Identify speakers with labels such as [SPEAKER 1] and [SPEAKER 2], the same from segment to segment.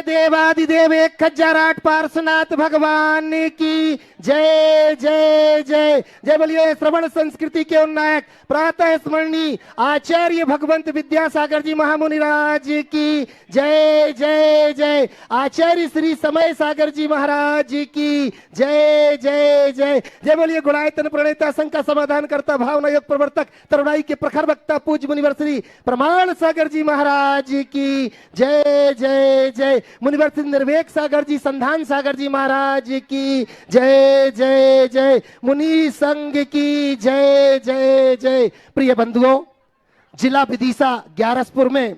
[SPEAKER 1] देवादिदेव 1008 पार्श्वनाथ भगवान की जय जय जय जय। बोलिए श्रवण संस्कृति के उन्नायक प्रातः स्मरणीय आचार्य भगवंत विद्यासागर जी महामुनिराज की जय जय जय। आचार्य श्री समय सागर जी महाराज की जय जय जय जय। बोलिए गुणायतन प्रणेता संघ का समाधान करता भावना योग प्रवर्तक तरुणाई के प्रखर वक्ता पूज्य मुनिवर श्री प्रमाण सागर जी महाराज की जय जय जय। मुनिवर श्री निर्वेक सागर जी संधान सागर जी महाराज की जय जय जय। मुनि संघ की जय जय जय। प्रिय बंधुओं, जिला विदिशा ग्यारसपुर में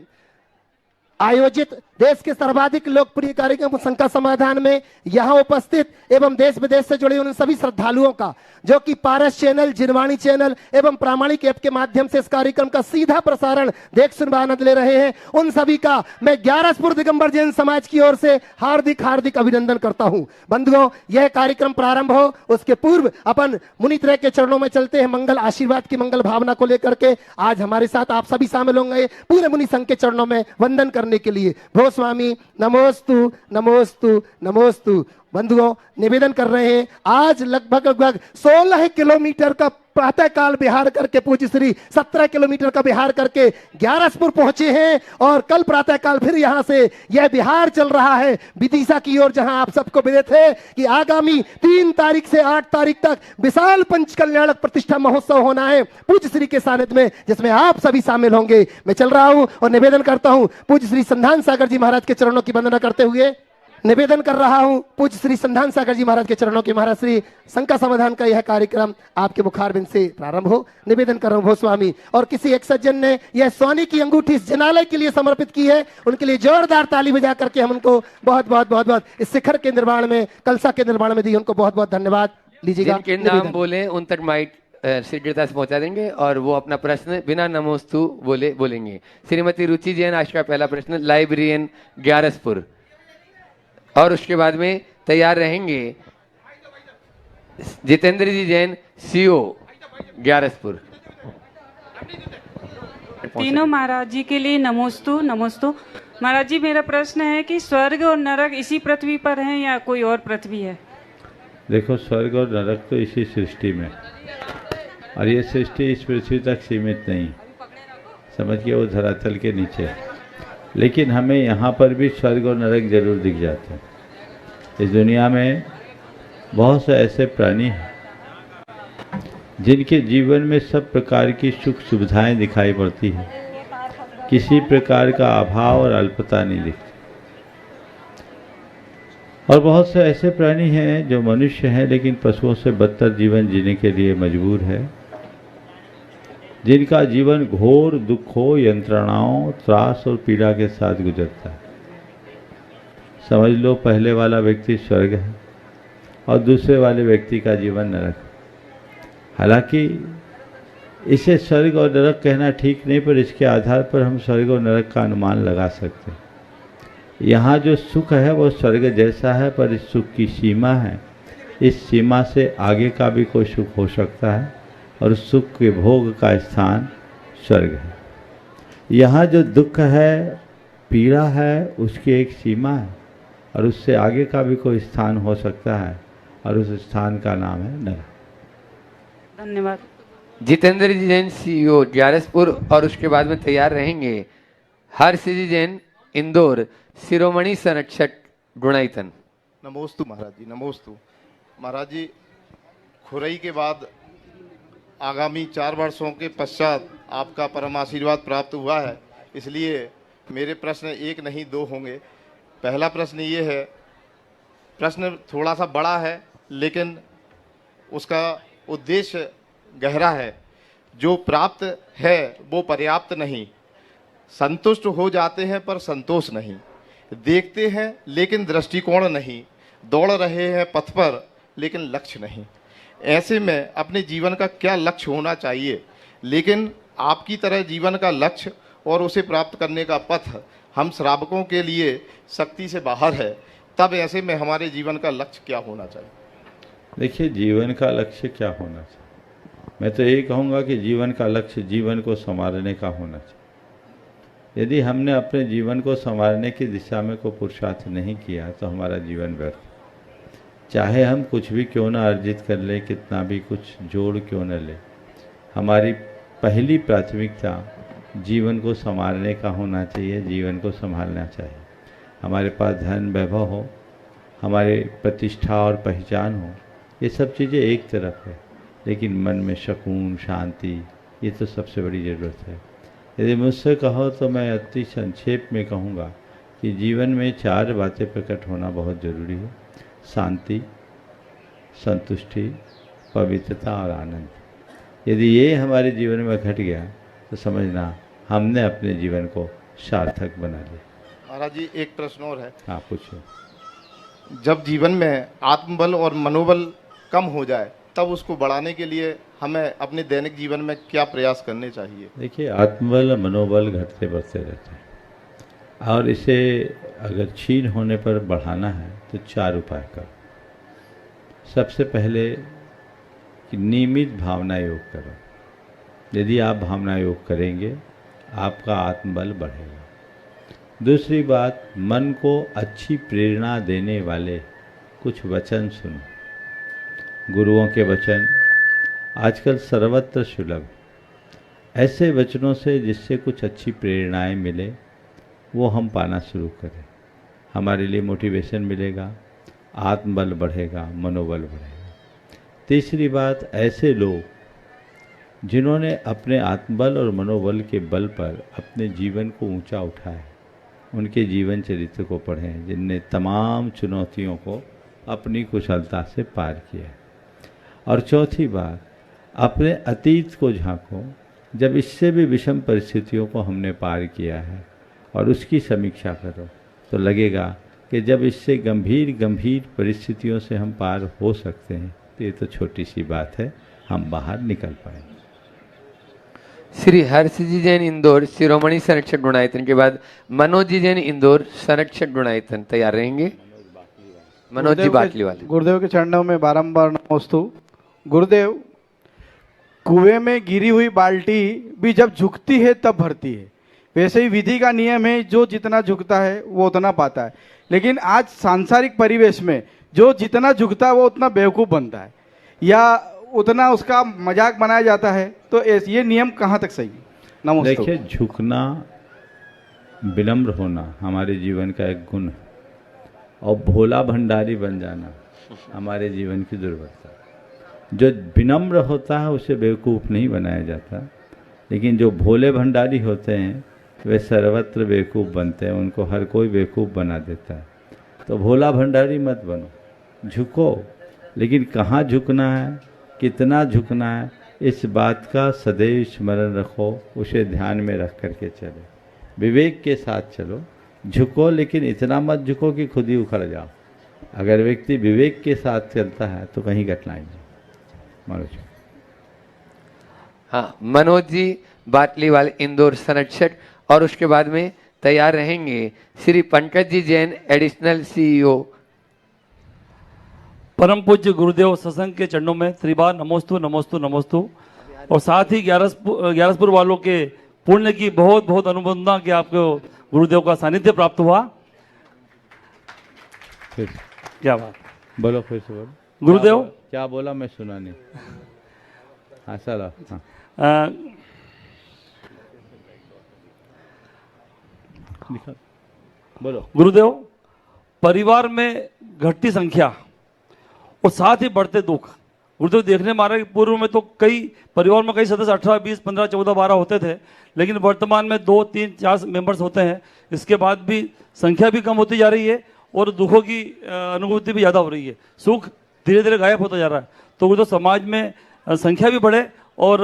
[SPEAKER 1] आयोजित देश के सर्वाधिक लोकप्रिय कार्यक्रम संघ का समाधान में यहां उपस्थित एवं देश विदेश से जुड़े उन सभी श्रद्धालुओं का जो कि पारस चैनल, जिनवाणी चैनल एवं प्रामाणिक ऐप के माध्यम से इस कार्यक्रम का सीधा प्रसारण देख सुन आनंद ले रहे हैं, उन सभी का मैं ग्यारसपुर दिगंबर जैन समाज की ओर से हार्दिक हार्दिक अभिनंदन करता हूं। बंधुओं, यह कार्यक्रम प्रारंभ हो उसके पूर्व अपन मुनित्रय के चरणों में चलते हैं। मंगल आशीर्वाद की मंगल भावना को लेकर के आज हमारे साथ आप सभी शामिल होंगे पूरे मुनि संघ के चरणों में वंदन करने के लिए। भो स्वामी नमोस्तु नमोस्तु नमोस्तु। बंधुओं, निवेदन कर रहे हैं आज लगभग 16 किलोमीटर का प्रातः काल बिहार करके पूज्य श्री 17 किलोमीटर का बिहार करके ग्यारसपुर पहुंचे हैं और कल प्रातः काल फिर यहां से यह बिहार चल रहा है विदिशा की ओर, जहां आप सबको विदित है कि आगामी 3 तारीख से 8 तारीख तक विशाल पंच कल्याणक प्रतिष्ठा महोत्सव होना है पूज्य श्री के सानिध्य में, जिसमें आप सभी शामिल होंगे। मैं चल रहा हूं और निवेदन करता हूं पूज्य श्री संधान सागर जी महाराज के चरणों की वंदना करते हुए निवेदन कर रहा हूं पूज्य श्री संधान सागर जी महाराज के चरणों के महाराज श्री संघ का समाधान का यह कार्यक्रम आपके मुखारबिंद से प्रारंभ हो। निवेदन कर रहा हूं भो स्वामी। और किसी एक सज्जन ने यह सोने की अंगूठी इस जनालय के लिए समर्पित की है, उनके लिए जोरदार ताली बजा करके हम उनको बहुत बहुत बहुत बहुत इस शिखर के निर्माण में, कलसा के निर्माण में दी, उनको बहुत बहुत धन्यवाद लीजिएगा।
[SPEAKER 2] जिनके नाम बोले उन तक माइक शीघ्रता से पहुंचा देंगे और वो अपना प्रश्न बिना नमोस्तु बोलेंगे। श्रीमती रुचि जैन, आज का पहला प्रश्न, लाइब्रेरियन ग्यारसपुर। और उसके बाद में तैयार रहेंगे जितेंद्र जी जैन, सीओ ग्यारसपुर।
[SPEAKER 3] तीनों महाराज जी के लिए नमोस्तु नमोस्तु। महाराज जी, मेरा प्रश्न है कि स्वर्ग और नरक इसी पृथ्वी पर है या कोई और पृथ्वी है?
[SPEAKER 4] देखो, स्वर्ग और नरक तो इसी सृष्टि में, और ये सृष्टि इस पृथ्वी तक सीमित नहीं, समझिए वो धरातल के नीचे है। लेकिन हमें यहाँ पर भी स्वर्ग और नरक जरूर दिख जाते हैं। इस दुनिया में बहुत से ऐसे प्राणी हैं जिनके जीवन में सब प्रकार की सुख सुविधाएं दिखाई पड़ती हैं, किसी प्रकार का अभाव और अल्पता नहीं दिखती। और बहुत से ऐसे प्राणी हैं जो मनुष्य हैं लेकिन पशुओं से बदतर जीवन जीने के लिए मजबूर है, जिनका जीवन घोर दुखों, यंत्रणाओं, त्रास और पीड़ा के साथ गुजरता है। समझ लो, पहले वाला व्यक्ति स्वर्ग है और दूसरे वाले व्यक्ति का जीवन नरक है। हालांकि इसे स्वर्ग और नरक कहना ठीक नहीं, पर इसके आधार पर हम स्वर्ग और नरक का अनुमान लगा सकते हैं। यहाँ जो सुख है वो स्वर्ग जैसा है, पर इस सुख की सीमा है। इस सीमा से आगे का भी कोई सुख हो सकता है और उस सुख के भोग का स्थान स्वर्ग है। यहाँ जो दुख है, पीड़ा है, उसकी एक सीमा है और उससे आगे का भी कोई स्थान हो सकता है और उस स्थान का नाम है नरक।
[SPEAKER 3] धन्यवाद।
[SPEAKER 2] जितेंद्र जी जैन, सीईओ ग्यारसपुर। और उसके बाद में तैयार रहेंगे हर्ष जी जैन, इंदौर, शिरोमणि संरक्षक गुणायतन।
[SPEAKER 5] नमोस्तु महाराज जी, नमोस्तु महाराज जी। खुरई के बाद आगामी 4 वर्षों के पश्चात आपका परम आशीर्वाद प्राप्त हुआ है, इसलिए मेरे प्रश्न एक नहीं 2 होंगे। पहला प्रश्न ये है, प्रश्न थोड़ा सा बड़ा है लेकिन उसका उद्देश्य गहरा है। जो प्राप्त है वो पर्याप्त नहीं, संतुष्ट हो जाते हैं पर संतोष नहीं, देखते हैं लेकिन दृष्टिकोण नहीं, दौड़ रहे हैं पथ पर लेकिन लक्ष्य नहीं। ऐसे में अपने जीवन का क्या लक्ष्य होना चाहिए? लेकिन आपकी तरह जीवन का लक्ष्य और उसे प्राप्त करने का पथ हम श्रावकों के लिए शक्ति से बाहर है। तब ऐसे में हमारे जीवन का लक्ष्य क्या होना चाहिए?
[SPEAKER 4] देखिए, जीवन का लक्ष्य क्या होना चाहिए, मैं तो यही कहूँगा कि जीवन का लक्ष्य जीवन को संवारने का होना चाहिए। यदि हमने अपने जीवन को संवारने की दिशा में कोई पुरुषार्थ नहीं किया तो हमारा जीवन व्यर्थ। चाहे हम कुछ भी क्यों ना अर्जित कर ले, कितना भी कुछ जोड़ क्यों न ले, हमारी पहली प्राथमिकता जीवन को संवारने का होना चाहिए, जीवन को संभालना चाहिए। हमारे पास धन वैभव हो, हमारे प्रतिष्ठा और पहचान हो, ये सब चीज़ें एक तरफ है, लेकिन मन में सुकून शांति ये तो सबसे बड़ी ज़रूरत है। यदि मुझसे कहो तो मैं अति संक्षेप में कहूँगा कि जीवन में 4 बातें प्रकट होना बहुत ज़रूरी है: शांति, संतुष्टि, पवित्रता और आनंद। यदि ये हमारे जीवन में घट गया तो समझना हमने अपने जीवन को सार्थक बना लिया।
[SPEAKER 5] महाराज जी एक प्रश्न और है।
[SPEAKER 4] हाँ पूछो।
[SPEAKER 5] जब जीवन में आत्मबल और मनोबल कम हो जाए तब उसको बढ़ाने के लिए हमें अपने दैनिक जीवन में क्या प्रयास करने चाहिए?
[SPEAKER 4] देखिए, आत्मबल और मनोबल घटते बढ़ते रहते हैं और इसे अगर क्षीण होने पर बढ़ाना है तो 4 उपाय करो। सबसे पहले कि नियमित भावना योग करो। यदि आप भावना योग करेंगे आपका आत्मबल बढ़ेगा। दूसरी बात, मन को अच्छी प्रेरणा देने वाले कुछ वचन सुनो। गुरुओं के वचन आजकल सर्वत्र सुलभ। ऐसे वचनों से जिससे कुछ अच्छी प्रेरणाएं मिले वो हम पाना शुरू करें। हमारे लिए मोटिवेशन मिलेगा, आत्मबल बढ़ेगा, मनोबल बढ़ेगा। तीसरी बात, ऐसे लोग जिन्होंने अपने आत्मबल और मनोबल के बल पर अपने जीवन को ऊंचा उठाया, उनके जीवन चरित्र को पढ़ें, जिनने तमाम चुनौतियों को अपनी कुशलता से पार किया। और चौथी बात, अपने अतीत को झांको, जब इससे भी विषम परिस्थितियों को हमने पार किया है, और उसकी समीक्षा करो तो लगेगा कि जब इससे गंभीर परिस्थितियों से हम पार हो सकते हैं तो ये तो छोटी सी बात है, हम बाहर निकल पाएंगे।
[SPEAKER 2] श्री हर्षजी जैन इंदौर शिरोमणि संरक्षक गुणायतन के बाद मनोज जी जैन इंदौर संरक्षक गुणायतन तैयार रहेंगे। मनोज जी बाटली वाले।
[SPEAKER 6] गुरुदेव के चरणों में बारंबार नमोस्तु। गुरुदेव, कुएं में गिरी हुई बाल्टी भी जब झुकती है तब भरती है। वैसे ही विधि का नियम है, जो जितना झुकता है वो उतना पाता है। लेकिन आज सांसारिक परिवेश में जो जितना झुकता है वो उतना बेवकूफ़ बनता है या उतना उसका मजाक बनाया जाता है। तो ये नियम कहाँ तक सही है? नमस्ते।
[SPEAKER 4] देखिए, झुकना, विनम्र होना हमारे जीवन का एक गुण है, और भोला भंडारी बन जाना हमारे जीवन की दुर्बलता। जो विनम्र होता है उसे बेवकूफ़ नहीं बनाया जाता, लेकिन जो भोले भंडारी होते हैं वे सर्वत्र बेवकूफ़ बनते हैं, उनको हर कोई बेवकूफ़ बना देता है। तो भोला भंडारी मत बनो, झुको, लेकिन कहाँ झुकना है, कितना झुकना है, इस बात का सदैव स्मरण रखो, उसे ध्यान में रख करके चलो, विवेक के साथ चलो। झुको, लेकिन इतना मत झुको कि खुद ही उखड़ जाओ। अगर व्यक्ति विवेक के साथ चलता है तो कहीं कठिनाई नहीं। मनोज।
[SPEAKER 2] हाँ, मनोज जी बाटली वाले इंदौर संरक्षक, और उसके बाद में तैयार रहेंगे श्री पंकज जी जैन एडिशनल सीईओ।
[SPEAKER 7] परम पूज्य गुरुदेव सत्संग के चरणों में त्रिबार नमोस्तु नमोस्तु नमोस्तु। और साथ ही ग्यारसपुर वालों के पुण्य की बहुत बहुत अनुमोदना कि आपको गुरुदेव का सानिध्य प्राप्त हुआ।
[SPEAKER 4] फिर
[SPEAKER 7] क्या बात,
[SPEAKER 4] बोलो, फिर से बोलो।
[SPEAKER 7] गुरुदेव
[SPEAKER 4] क्या बोला, मैं सुना नहीं। हाँ चलो। हाँ बोलो।
[SPEAKER 7] गुरुदेव, परिवार में घटती संख्या और साथ ही बढ़ते दुख। गुरुदेव, देखने में आ रहा है कि पूर्व में तो कई परिवार में कई सदस्य 18, 20, 15, 14, 12 होते थे, लेकिन वर्तमान में 2, 3, 4 मेंबर्स होते हैं। इसके बाद भी संख्या भी कम होती जा रही है और दुखों की अनुभूति भी ज़्यादा हो रही है। सुख धीरे धीरे गायब होता जा रहा है। तो गुरुदेव, समाज में संख्या भी बढ़े और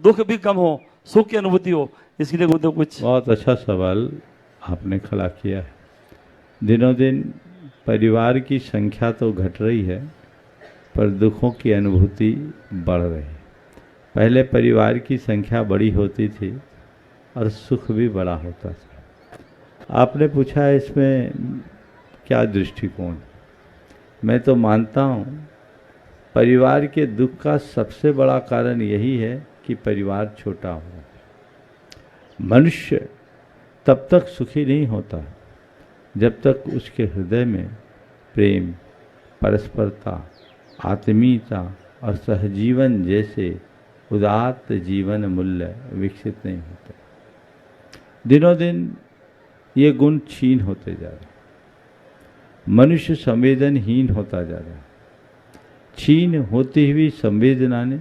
[SPEAKER 7] दुख भी कम हो, सुख की अनुभूति हो, इसके लिए गुरुदेव कुछ।
[SPEAKER 4] बहुत अच्छा सवाल आपने खड़ा किया है। दिनों दिन परिवार की संख्या तो घट रही है पर दुखों की अनुभूति बढ़ रही है। पहले परिवार की संख्या बड़ी होती थी और सुख भी बड़ा होता था। आपने पूछा इसमें क्या दृष्टिकोण। मैं तो मानता हूँ परिवार के दुख का सबसे बड़ा कारण यही है कि परिवार छोटा हो। मनुष्य तब तक सुखी नहीं होता जब तक उसके हृदय में प्रेम, परस्परता, आत्मीयता और सहजीवन जैसे उदात्त जीवन मूल्य विकसित नहीं होते। दिनों दिन ये गुण क्षीण होते जा रहे, मनुष्य संवेदनहीन होता जा रहा है। क्षीण होती हुई संवेदना ने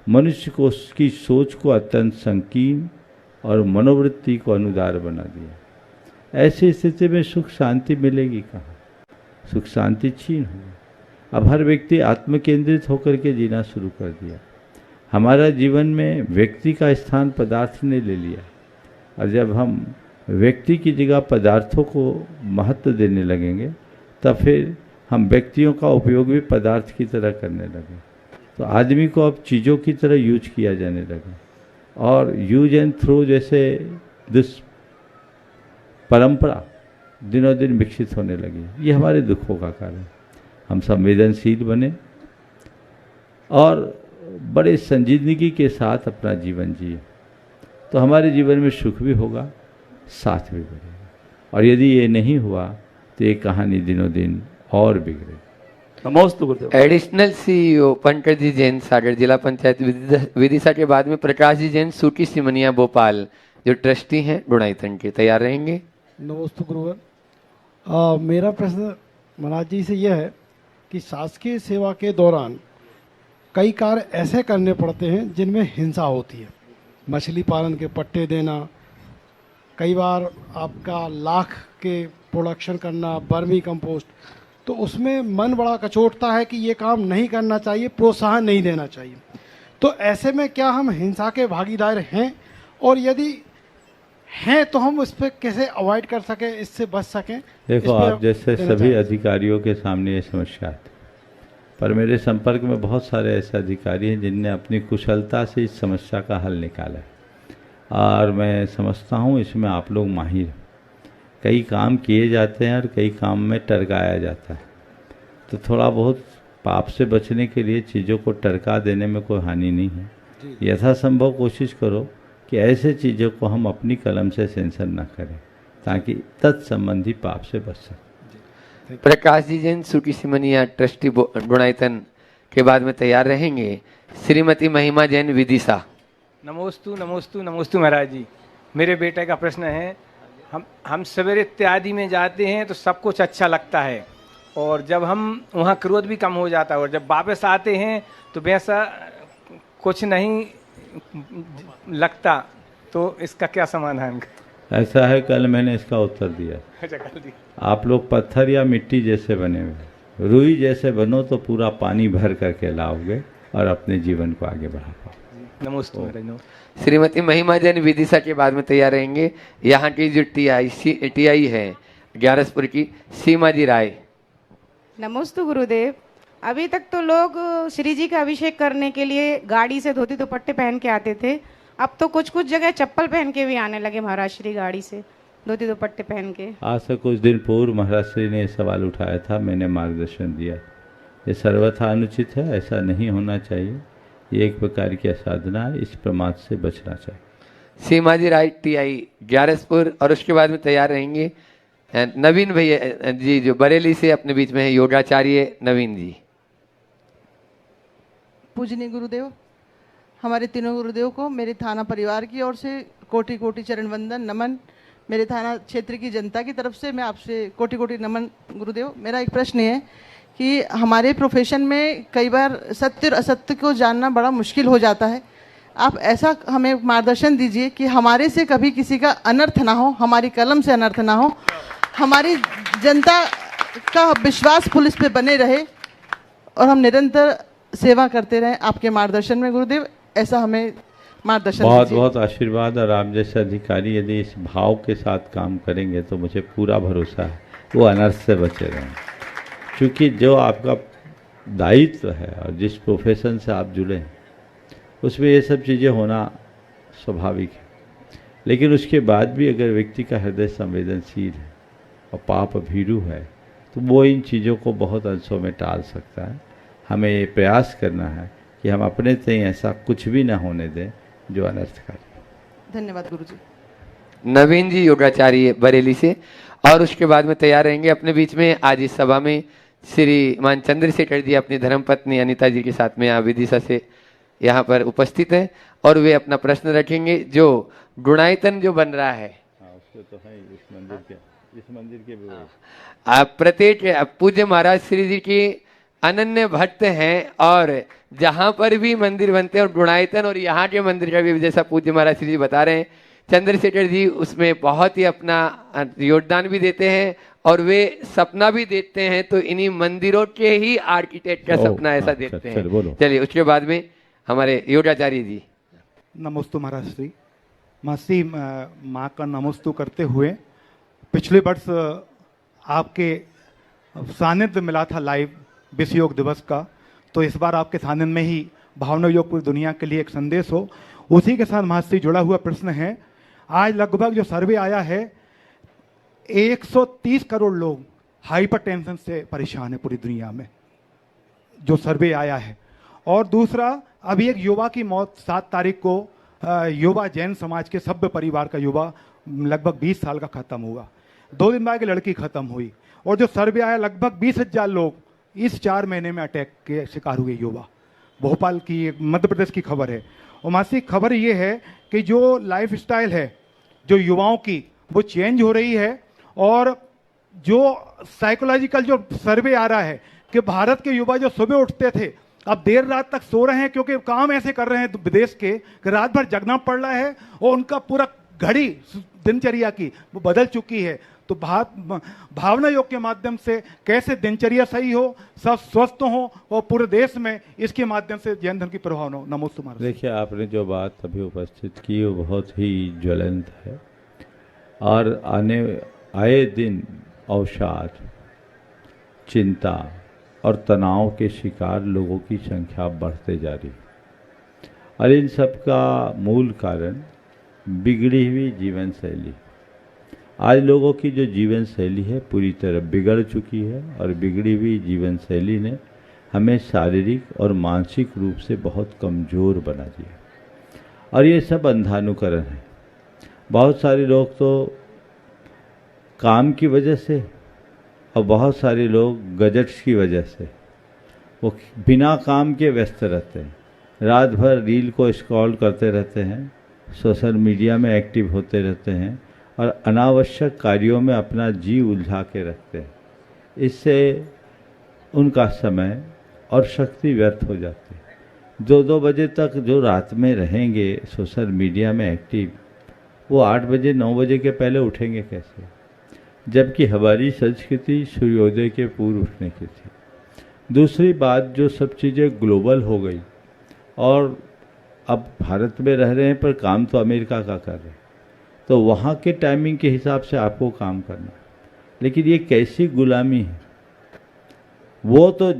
[SPEAKER 4] मनुष्य को उसकी सोच को अत्यंत संकीर्ण और मनोवृत्ति को अनुदार बना दिया। ऐसी स्थिति में सुख शांति मिलेगी कहाँ? सुख शांति क्षीण होगी। अब हर व्यक्ति आत्मकेंद्रित होकर के जीना शुरू कर दिया। हमारा जीवन में व्यक्ति का स्थान पदार्थ ने ले लिया, और जब हम व्यक्ति की जगह पदार्थों को महत्व देने लगेंगे तब फिर हम व्यक्तियों का उपयोग भी पदार्थ की तरह करने लगे। तो आदमी को अब चीज़ों की तरह यूज किया जाने लगा, और यूज एंड थ्रो जैसे परंपरा दिनों दिन विकसित होने लगी। ये हमारे दुखों का कारण। हम संवेदनशील बने और बड़े संजीदगी के साथ अपना जीवन जिए, तो हमारे जीवन में सुख भी होगा, साथ भी बढ़ेगा। और यदि ये नहीं हुआ तो ये कहानी दिनों दिन और बिगड़ेगी।
[SPEAKER 7] नमोस्तु गुरुदेव।
[SPEAKER 2] एडिशनल सीईओ पंकज जी जैन सागर जिला पंचायत विदिशा के बाद में प्रकाश जी जैन सूटी सिमनिया भोपाल जो ट्रस्टी हैं गुणाईतन के तैयार रहेंगे।
[SPEAKER 8] नमस्ते गुरुवर। मेरा प्रश्न महाराज जी से यह है कि शासकीय सेवा के दौरान कई कार्य ऐसे करने पड़ते हैं जिनमें हिंसा होती है। मछली पालन के पट्टे देना, कई बार आपका लाख के प्रोडक्शन करना, बर्मी कंपोस्ट, तो उसमें मन बड़ा कचोटता है कि ये काम नहीं करना चाहिए, प्रोत्साहन नहीं देना चाहिए। तो ऐसे में क्या हम हिंसा के भागीदार हैं, और यदि हैं तो हम उस पर कैसे अवॉइड कर सकें, इससे बच सकें?
[SPEAKER 4] देखो, आप जैसे सभी अधिकारियों के सामने ये समस्या आती, पर मेरे संपर्क में बहुत सारे ऐसे अधिकारी हैं जिनने अपनी कुशलता से इस समस्या का हल निकाला है, और मैं समझता हूँ इसमें आप लोग माहिर हैं। कई काम किए जाते हैं और कई काम में टरकाया जाता है, तो थोड़ा बहुत पाप से बचने के लिए चीज़ों को टरका देने में कोई हानि नहीं है। यथासंभव कोशिश करो कि ऐसे चीज़ों को हम अपनी कलम से सेंसर ना करें, ताकि तत्संबंधी पाप से बच सकें।
[SPEAKER 2] प्रकाश जी जैन सूटी सिमनिया ट्रस्टी गुणाईतन के बाद में तैयार रहेंगे श्रीमती महिमा जैन विदिशा।
[SPEAKER 9] नमोस्तु नमोस्तु नमोस्तु महाराज जी। मेरे बेटे का प्रश्न है, हम सवेरे इत्यादि में जाते हैं तो सब कुछ अच्छा लगता है, और जब हम वहाँ क्रोध भी कम हो जाता है, और जब वापस आते हैं तो वैसा कुछ नहीं लगता। तो इसका क्या समाधान?
[SPEAKER 4] ऐसा है, कल मैंने इसका उत्तर दिया। आप लोग पत्थर या मिट्टी जैसे बने हुए, रुई जैसे बनो तो पूरा पानी भर करके लाओगे और अपने जीवन को आगे बढ़ा पाओ।
[SPEAKER 9] नमस्ते।
[SPEAKER 2] श्रीमती महिमा जैन विदिशा के बाद में तैयार रहेंगे यहाँ की जो टीआई है ग्यारसपुर की सीमा जी राय।
[SPEAKER 10] नमस्ते गुरुदेव। अभी तक तो लोग श्री जी का अभिषेक करने के लिए गाड़ी से धोती दुपट्टे पहन के आते थे, अब तो कुछ कुछ जगह चप्पल पहन के भी आने लगे महाराज श्री, गाड़ी से धोती दुपट्टे पहन के।
[SPEAKER 4] आज से कुछ दिन पूर्व महाराज श्री ने सवाल उठाया था, मैंने मार्गदर्शन दिया। ये सर्वथा अनुचित है, ऐसा नहीं होना चाहिए। ये एक प्रकार की असाधना है, इस प्रमाद से बचना चाहिए।
[SPEAKER 2] सीमा जी राय टीआई ग्यारसपुर, और उसके बाद में तैयार रहेंगे नवीन भैया जी जो बरेली से अपने बीच में है, योगाचार्य नवीन जी।
[SPEAKER 11] पूजनीय गुरुदेव, हमारे तीनों गुरुदेव को मेरे थाना परिवार की ओर से कोटि कोटि चरण वंदन नमन। मेरे थाना क्षेत्र की जनता की तरफ से मैं आपसे कोटि कोटि नमन गुरुदेव। मेरा एक प्रश्न है कि हमारे प्रोफेशन में कई बार सत्य और असत्य को जानना बड़ा मुश्किल हो जाता है। आप ऐसा हमें मार्गदर्शन दीजिए कि हमारे से कभी किसी का अनर्थ ना हो, हमारी कलम से अनर्थ ना हो, हमारी जनता का विश्वास पुलिस पे बने रहे और हम निरंतर सेवा करते रहें आपके मार्गदर्शन में गुरुदेव। ऐसा हमें मार्गदर्शन
[SPEAKER 4] बहुत
[SPEAKER 11] दीजिए।
[SPEAKER 4] बहुत आशीर्वाद। और आप जैसे अधिकारी यदि इस भाव के साथ काम करेंगे तो मुझे पूरा भरोसा है वो अनर्थ से बचे रहेंगे, क्योंकि जो आपका दायित्व है और जिस प्रोफेशन से आप जुड़े हैं उसमें ये सब चीज़ें होना स्वाभाविक है। लेकिन उसके बाद भी अगर व्यक्ति का हृदय संवेदनशील है और पाप भीरू है तो वो इन चीज़ों को बहुत अंशों में टाल सकता है। हमें ये प्रयास करना है कि हम अपने से ऐसा कुछ भी ना होने दें जो अनर्थकारी।
[SPEAKER 11] धन्यवाद गुरुजी।
[SPEAKER 2] नवीन जी योगाचार्य बरेली से, और उसके बाद में तैयार रहेंगे अपने बीच में आज इस सभा में श्रीमान चंद्रशेखर जी अपनी धर्मपत्नी अनीता जी के साथ में यहाँ विदिशा से यहाँ पर उपस्थित हैं और वे अपना प्रश्न रखेंगे जो गुणायतन जो बन रहा है।
[SPEAKER 4] उसके तो है इस मंदिर के भी
[SPEAKER 2] आप प्रत्येक पूज्य महाराज श्री जी के अनन्य भक्त हैं और जहाँ पर भी मंदिर बनते हैं और गुणायतन और यहाँ के मंदिर का भी जैसा पूज्य महाराज श्री जी बता रहे हैं, चंद्रशेखर जी उसमें बहुत ही अपना योगदान भी देते हैं और वे सपना भी देखते हैं, तो इन्हीं मंदिरों के ही आर्किटेक्ट का सपना ऐसा देखते हैं। चलिए उसके बाद में हमारे योगाचार्य जी।
[SPEAKER 12] नमोस्तु महाराज श्री मासी माँ का नमोस्तु करते हुए, पिछले वर्ष आपके सानिध्य मिला था लाइव विश्व योग दिवस का, तो इस बार आपके सानिध्य में ही भावना योग पूरी दुनिया के लिए एक संदेश हो, उसी के साथ महाराज श्री जुड़ा हुआ प्रश्न है। आज लगभग जो सर्वे आया है 130 करोड़ लोग हाइपरटेंशन से परेशान है पूरी दुनिया में, जो सर्वे आया है। और दूसरा, अभी एक युवा की मौत 7 तारीख को युवा जैन समाज के सभ्य परिवार का युवा लगभग 20 साल का खत्म हुआ। 2 दिन बाद की लड़की खत्म हुई। और जो सर्वे आया लगभग 20,000 लोग इस 4 महीने में अटैक के शिकार हुए युवा। भोपाल की, मध्य प्रदेश की खबर है। और मासिक खबर ये है कि जो लाइफ स्टाइल है जो युवाओं की वो चेंज हो रही है। और जो साइकोलॉजिकल जो सर्वे आ रहा है कि भारत के युवा जो सुबह उठते थे अब देर रात तक सो रहे हैं क्योंकि काम ऐसे कर रहे हैं विदेश के कि रात भर जगना पड़ रहा है और उनका पूरा घड़ी दिनचर्या की वो बदल चुकी है। तो भावना योग के माध्यम से कैसे दिनचर्या सही हो, सब स्वस्थ हो और पूरे देश में इसके माध्यम से जैन धर्म की प्रभाव हो। नमोस्तु महाराज।
[SPEAKER 4] देखिए, आपने जो बात अभी उपस्थित की वो बहुत ही ज्वलंत है और आए दिन अवसाद, चिंता और तनाव के शिकार लोगों की संख्या बढ़ते जा रही और इन सब का मूल कारण बिगड़ी हुई जीवन शैली। आज लोगों की जो जीवन शैली है पूरी तरह बिगड़ चुकी है और बिगड़ी हुई जीवन शैली ने हमें शारीरिक और मानसिक रूप से बहुत कमज़ोर बना दिया और ये सब अंधानुकरण है। बहुत सारे लोग तो काम की वजह से और बहुत सारे लोग गजट्स की वजह से वो बिना काम के व्यस्त रहते हैं, रात भर रील को स्क्रॉल करते रहते हैं, सोशल मीडिया में एक्टिव होते रहते हैं और अनावश्यक कार्यों में अपना जी उलझा के रखते हैं। इससे उनका समय और शक्ति व्यर्थ हो जाती है। 2-2 बजे तक जो रात में रहेंगे सोशल मीडिया में एक्टिव, वो 8 बजे 9 बजे के पहले उठेंगे कैसे? जबकि हमारी संस्कृति सूर्योदय के पूर्व उठने की थी। दूसरी बात, जो सब चीज़ें ग्लोबल हो गई और अब भारत में रह रहे हैं पर काम तो अमेरिका का कर रहे हैं, तो वहाँ के टाइमिंग के हिसाब से आपको काम करना। लेकिन ये कैसी गुलामी है? वो तो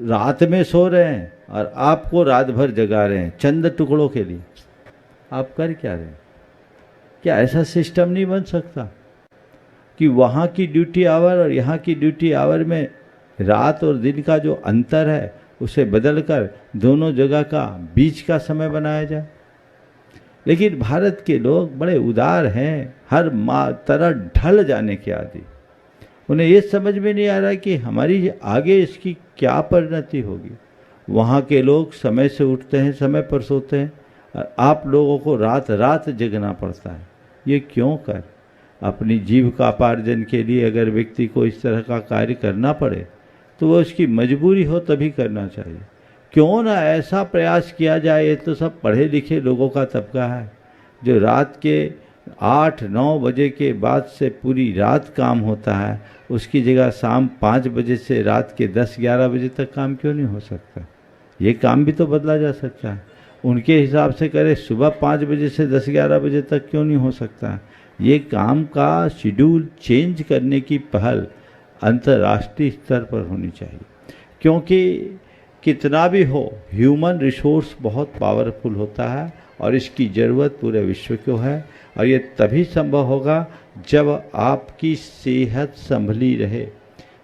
[SPEAKER 4] रात में सो रहे हैं और आपको रात भर जगा रहे हैं चंद टुकड़ों के लिए। आप कर क्या रहे हैं? क्या ऐसा सिस्टम नहीं बन सकता कि वहाँ की ड्यूटी आवर और यहाँ की ड्यूटी आवर में रात और दिन का जो अंतर है उसे बदलकर दोनों जगह का बीच का समय बनाया जाए? लेकिन भारत के लोग बड़े उदार हैं, हर तरह ढल जाने के आदि। उन्हें ये समझ में नहीं आ रहा कि हमारी आगे इसकी क्या परिणति होगी। वहाँ के लोग समय से उठते हैं, समय पर सोते हैं और आप लोगों को रात रात जगना पड़ता है। ये क्यों कर? अपनी जीविकापार्जन के लिए अगर व्यक्ति को इस तरह का कार्य करना पड़े तो वो उसकी मजबूरी हो तभी करना चाहिए। क्यों ना ऐसा प्रयास किया जाए? ये तो सब पढ़े लिखे लोगों का तबका है जो रात के 8-9 बजे के बाद से पूरी रात काम होता है, उसकी जगह शाम 5 बजे से रात के 10-11 बजे तक काम क्यों नहीं हो सकता? ये काम भी तो बदला जा सकता है। उनके हिसाब से करे सुबह 5 बजे से 10-11 बजे तक क्यों नहीं हो सकता? ये काम का शेड्यूल चेंज करने की पहल अंतर्राष्ट्रीय स्तर पर होनी चाहिए, क्योंकि कितना भी हो ह्यूमन रिसोर्स बहुत पावरफुल होता है और इसकी ज़रूरत पूरे विश्व को है। और ये तभी संभव होगा जब आपकी सेहत संभली रहे।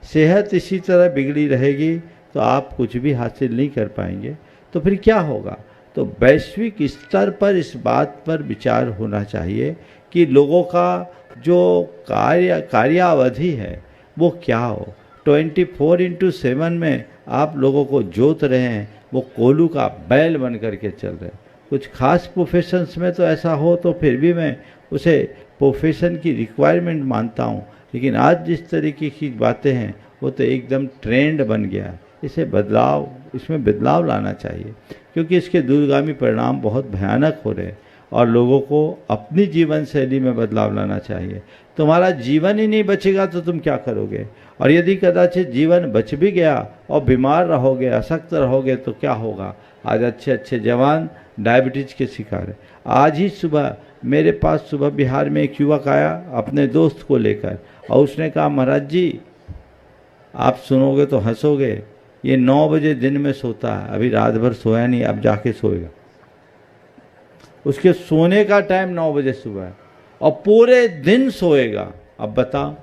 [SPEAKER 4] सेहत इसी तरह बिगड़ी रहेगी तो आप कुछ भी हासिल नहीं कर पाएंगे। तो फिर क्या होगा? तो वैश्विक स्तर पर इस बात पर विचार होना चाहिए कि लोगों का जो कार्यावधि है वो क्या हो। 24/7 में आप लोगों को जोत रहे हैं, वो कोलू का बैल बन करके चल रहे हैं। कुछ खास प्रोफेशंस में तो ऐसा हो तो फिर भी मैं उसे प्रोफेशन की रिक्वायरमेंट मानता हूँ, लेकिन आज जिस तरीके की बातें हैं वो तो एकदम ट्रेंड बन गया है। इसमें बदलाव लाना चाहिए, क्योंकि इसके दूरगामी परिणाम बहुत भयानक हो रहे हैं और लोगों को अपनी जीवन शैली में बदलाव लाना चाहिए। तुम्हारा जीवन ही नहीं बचेगा तो तुम क्या करोगे, और यदि कदाचित जीवन बच भी गया और बीमार रहोगे, अशक्त रहोगे तो क्या होगा। आज अच्छे अच्छे जवान डायबिटीज़ के शिकार है। आज ही सुबह मेरे पास सुबह बिहार में एक युवक आया अपने दोस्त को लेकर, और उसने कहा महाराज जी आप सुनोगे तो हंसोगे, ये 9 बजे दिन में सोता है, अभी रात भर सोया नहीं, अब जाके सोएगा। उसके सोने का टाइम 9 बजे सुबह है और पूरे दिन सोएगा। अब बताओ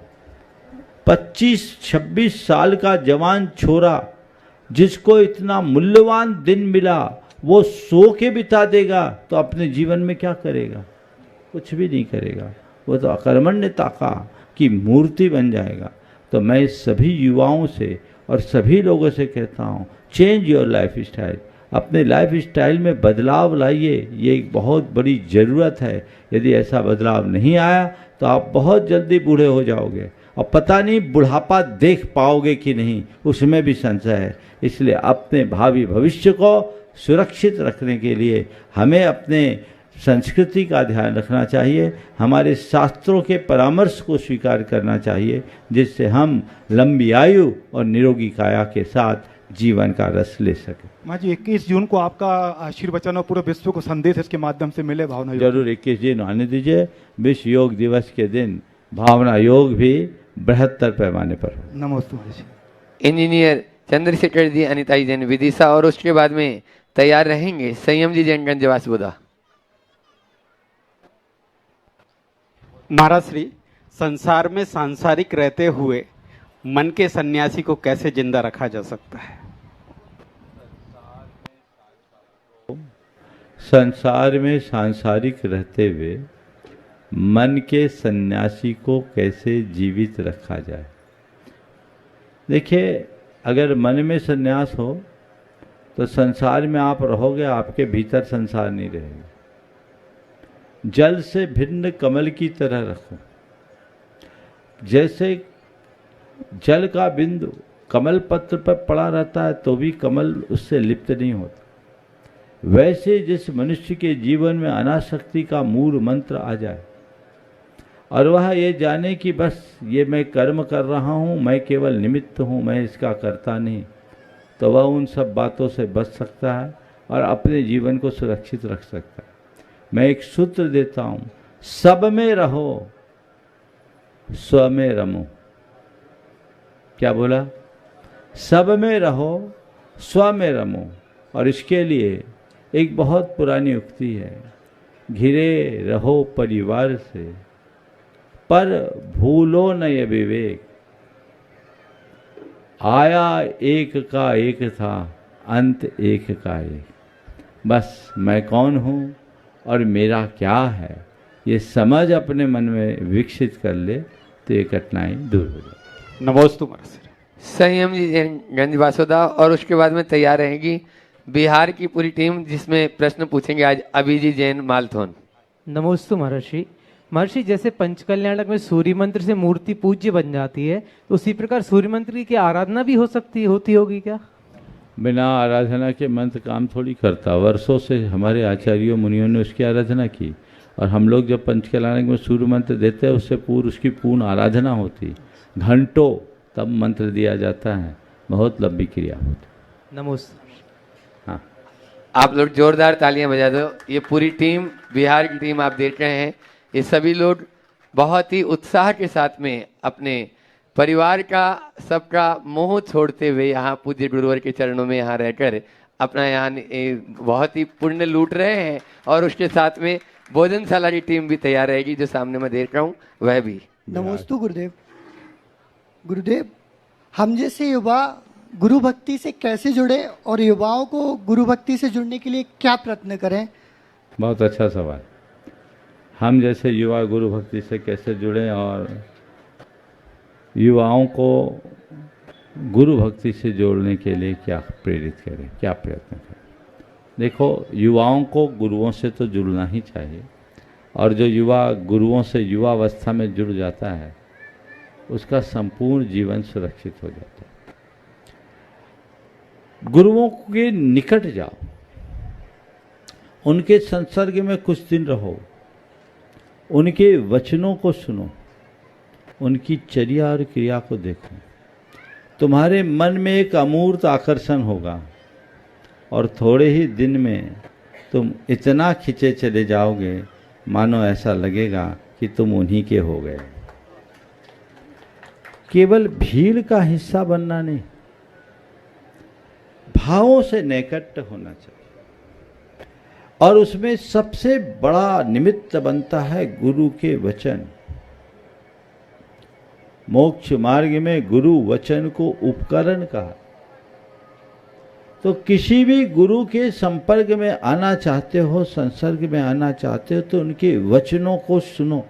[SPEAKER 4] 25-26 साल का जवान छोरा जिसको इतना मूल्यवान दिन मिला वो सो के बिता देगा तो अपने जीवन में क्या करेगा? कुछ भी नहीं करेगा, वो तो अकर्मण्यता की मूर्ति बन जाएगा। तो मैं सभी युवाओं से और सभी लोगों से कहता हूँ, चेंज योर लाइफ स्टाइल, अपने लाइफ स्टाइल में बदलाव लाइए। ये एक बहुत बड़ी ज़रूरत है। यदि ऐसा बदलाव नहीं आया तो आप बहुत जल्दी बूढ़े हो जाओगे और पता नहीं बुढ़ापा देख पाओगे कि नहीं, उसमें भी संशय है। इसलिए अपने भावी भविष्य को सुरक्षित रखने के लिए हमें अपने संस्कृति का ध्यान रखना चाहिए, हमारे शास्त्रों के परामर्श को स्वीकार करना चाहिए, जिससे हम लंबी आयु और निरोगी काया के साथ जीवन का रस ले सके।
[SPEAKER 12] माँ जी 21 जून को आपका आशीर्वचन और पूरे विश्व को संदेश इसके माध्यम से मिले भावना योग।
[SPEAKER 4] जरूर 21 दिन आने दीजिए। विश्व योग दिवस के दिन भावना योग भी बृहत्तर पैमाने पर हो।
[SPEAKER 12] नमस्ते जी।
[SPEAKER 2] इंजीनियर चंद्रशेखर जी, अनिताई जैन विदिशा, और उसके बाद में तैयार रहेंगे संयम जी जैन गंजवास बुधा।
[SPEAKER 13] महाराज श्री, संसार में सांसारिक रहते हुए मन के सन्यासी को कैसे जिंदा रखा जा सकता है?
[SPEAKER 4] संसार में सांसारिक रहते हुए मन के सन्यासी को कैसे जीवित रखा जाए। देखिए, अगर मन में सन्यास हो तो संसार में आप रहोगे, आपके भीतर संसार नहीं रहेगा। जल से भिन्न कमल की तरह रखो। जैसे जल का बिंदु कमल पत्र पर पड़ा रहता है तो भी कमल उससे लिप्त नहीं होता, वैसे जिस मनुष्य के जीवन में अनासक्ति का मूल मंत्र आ जाए और वह ये जाने कि बस ये मैं कर्म कर रहा हूँ, मैं केवल निमित्त हूँ, मैं इसका करता नहीं, तो वह उन सब बातों से बच सकता है और अपने जीवन को सुरक्षित रख सकता है। मैं एक सूत्र देता हूँ, सब में रहो स्व में रमो। क्या बोला? सब में रहो स्व में रमो। और इसके लिए एक बहुत पुरानी उक्ति है, घिरे रहो परिवार से पर भूलो न ये विवेक, आया एक का एक था अंत एक का एक। बस मैं कौन हूँ और मेरा क्या है, ये समझ अपने मन में विकसित कर ले तो ये कठिनाई दूर हो जाए।
[SPEAKER 13] नमोस्तु महाराज।
[SPEAKER 2] संयम जी जैन गंज बासोदा, और उसके बाद में तैयार रहेगी बिहार की पूरी टीम, जिसमें प्रश्न पूछेंगे आज अभिजी जैन मालथोन।
[SPEAKER 14] नमोस्तु महर्षि। महर्षि, जैसे पंचकल्याणक में सूर्य मंत्र से मूर्ति पूज्य बन जाती है, तो उसी प्रकार सूर्य मंत्र की आराधना भी होती होगी क्या?
[SPEAKER 4] बिना आराधना के मंत्र काम थोड़ी करता। वर्षों से हमारे आचार्यों मुनियों ने उसकी आराधना की, और हम लोग जब पंचकल्याणक में सूर्य मंत्र देते हैं उससे पूर्व उसकी पूर्ण आराधना होती, घंटों तब मंत्र दिया जाता है, बहुत लंबी क्रिया होती।
[SPEAKER 14] नमस्ते।
[SPEAKER 2] हाँ, आप लोग जोरदार तालियां बजा दो। ये पूरी टीम, बिहार की टीम आप देख रहे हैं, ये सभी लोग बहुत ही उत्साह के साथ में अपने परिवार का, सबका मोह छोड़ते हुए यहाँ पूज्य गुरुवर के चरणों में यहाँ रहकर अपना यहाँ बहुत ही पुण्य लूट रहे हैं। और उसके साथ में भोजनशाला की टीम भी तैयार रहेगी, जो सामने मैं देख रहा हूँ वह भी।
[SPEAKER 15] नमोस्तु गुरुदेव। गुरुदेव, हम जैसे युवा गुरु भक्ति से कैसे जुड़े और युवाओं को गुरु भक्ति से जुड़ने के लिए क्या प्रयत्न करें?
[SPEAKER 4] बहुत अच्छा सवाल। हम जैसे युवा गुरु भक्ति से कैसे जुड़ें और युवाओं को गुरु भक्ति से जोड़ने के लिए क्या प्रेरित करें, क्या प्रयत्न करें। देखो, युवाओं को गुरुओं से तो जुड़ना ही चाहिए, और जो युवा गुरुओं से युवावस्था में जुड़ जाता है उसका संपूर्ण जीवन सुरक्षित हो जाता है। गुरुओं के निकट जाओ, उनके संसर्ग में कुछ दिन रहो, उनके वचनों को सुनो, उनकी चर्या और क्रिया को देखो। तुम्हारे मन में एक अमूर्त आकर्षण होगा और थोड़े ही दिन में तुम इतना खिंचे चले जाओगे, मानो ऐसा लगेगा कि तुम उन्हीं के हो गए। केवल भीड़ का हिस्सा बनना नहीं, भावों से नैकट्य होना चाहिए, और उसमें सबसे बड़ा निमित्त बनता है गुरु के वचन। मोक्ष मार्ग में गुरु वचन को उपकरण कहा। तो किसी भी गुरु के संपर्क में आना चाहते हो, संसर्ग में आना चाहते हो, तो उनके वचनों को सुनो,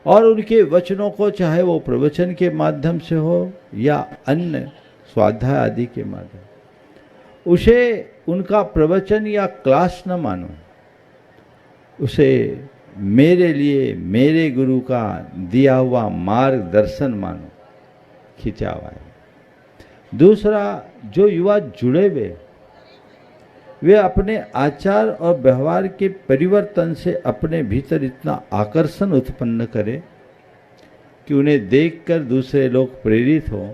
[SPEAKER 4] और उनके वचनों को चाहे वो प्रवचन के माध्यम से हो या अन्य स्वाध्याय आदि के माध्यम, उसे उनका प्रवचन या क्लास न मानो, उसे मेरे लिए मेरे गुरु का दिया हुआ मार्गदर्शन मानो, खिंचा हुआ है। दूसरा, जो युवा जुड़े हुए वे अपने आचार और व्यवहार के परिवर्तन से अपने भीतर इतना आकर्षण उत्पन्न करें कि उन्हें देखकर दूसरे लोग प्रेरित हों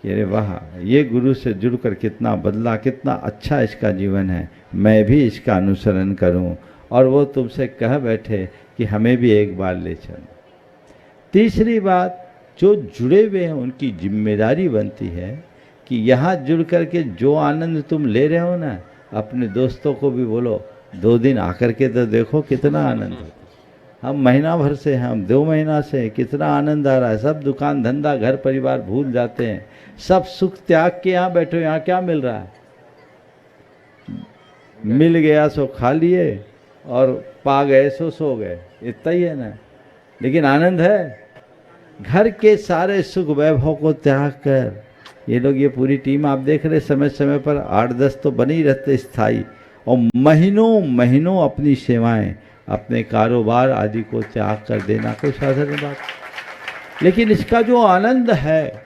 [SPEAKER 4] कि अरे वाह, ये गुरु से जुड़कर कितना बदला, कितना अच्छा इसका जीवन है, मैं भी इसका अनुसरण करूं, और वो तुमसे कह बैठे कि हमें भी एक बार ले चलो। तीसरी बात, जो जुड़े हुए हैं उनकी जिम्मेदारी बनती है कि यहाँ जुड़ कर के जो आनंद तुम ले रहे हो ना, अपने दोस्तों को भी बोलो 2 दिन आकर के तो देखो कितना आनंद होता है। हम महीना भर से हैं, हम 2 महीना से हैं, कितना आनंद आ रहा है। सब दुकान धंधा घर परिवार भूल जाते हैं, सब सुख त्याग के यहाँ बैठो। यहाँ क्या मिल रहा है? मिल गया सो खा लिए और पा गए सो गए, इतना ही है ना। लेकिन आनंद है। घर के सारे सुख वैभव को त्याग कर ये लोग, ये पूरी टीम आप देख रहे, समय समय पर 8-10 तो बने ही रहते स्थायी, और महीनों महीनों अपनी सेवाएं, अपने कारोबार आदि को त्याग कर देना कोई साधारण बात। लेकिन इसका जो आनंद है,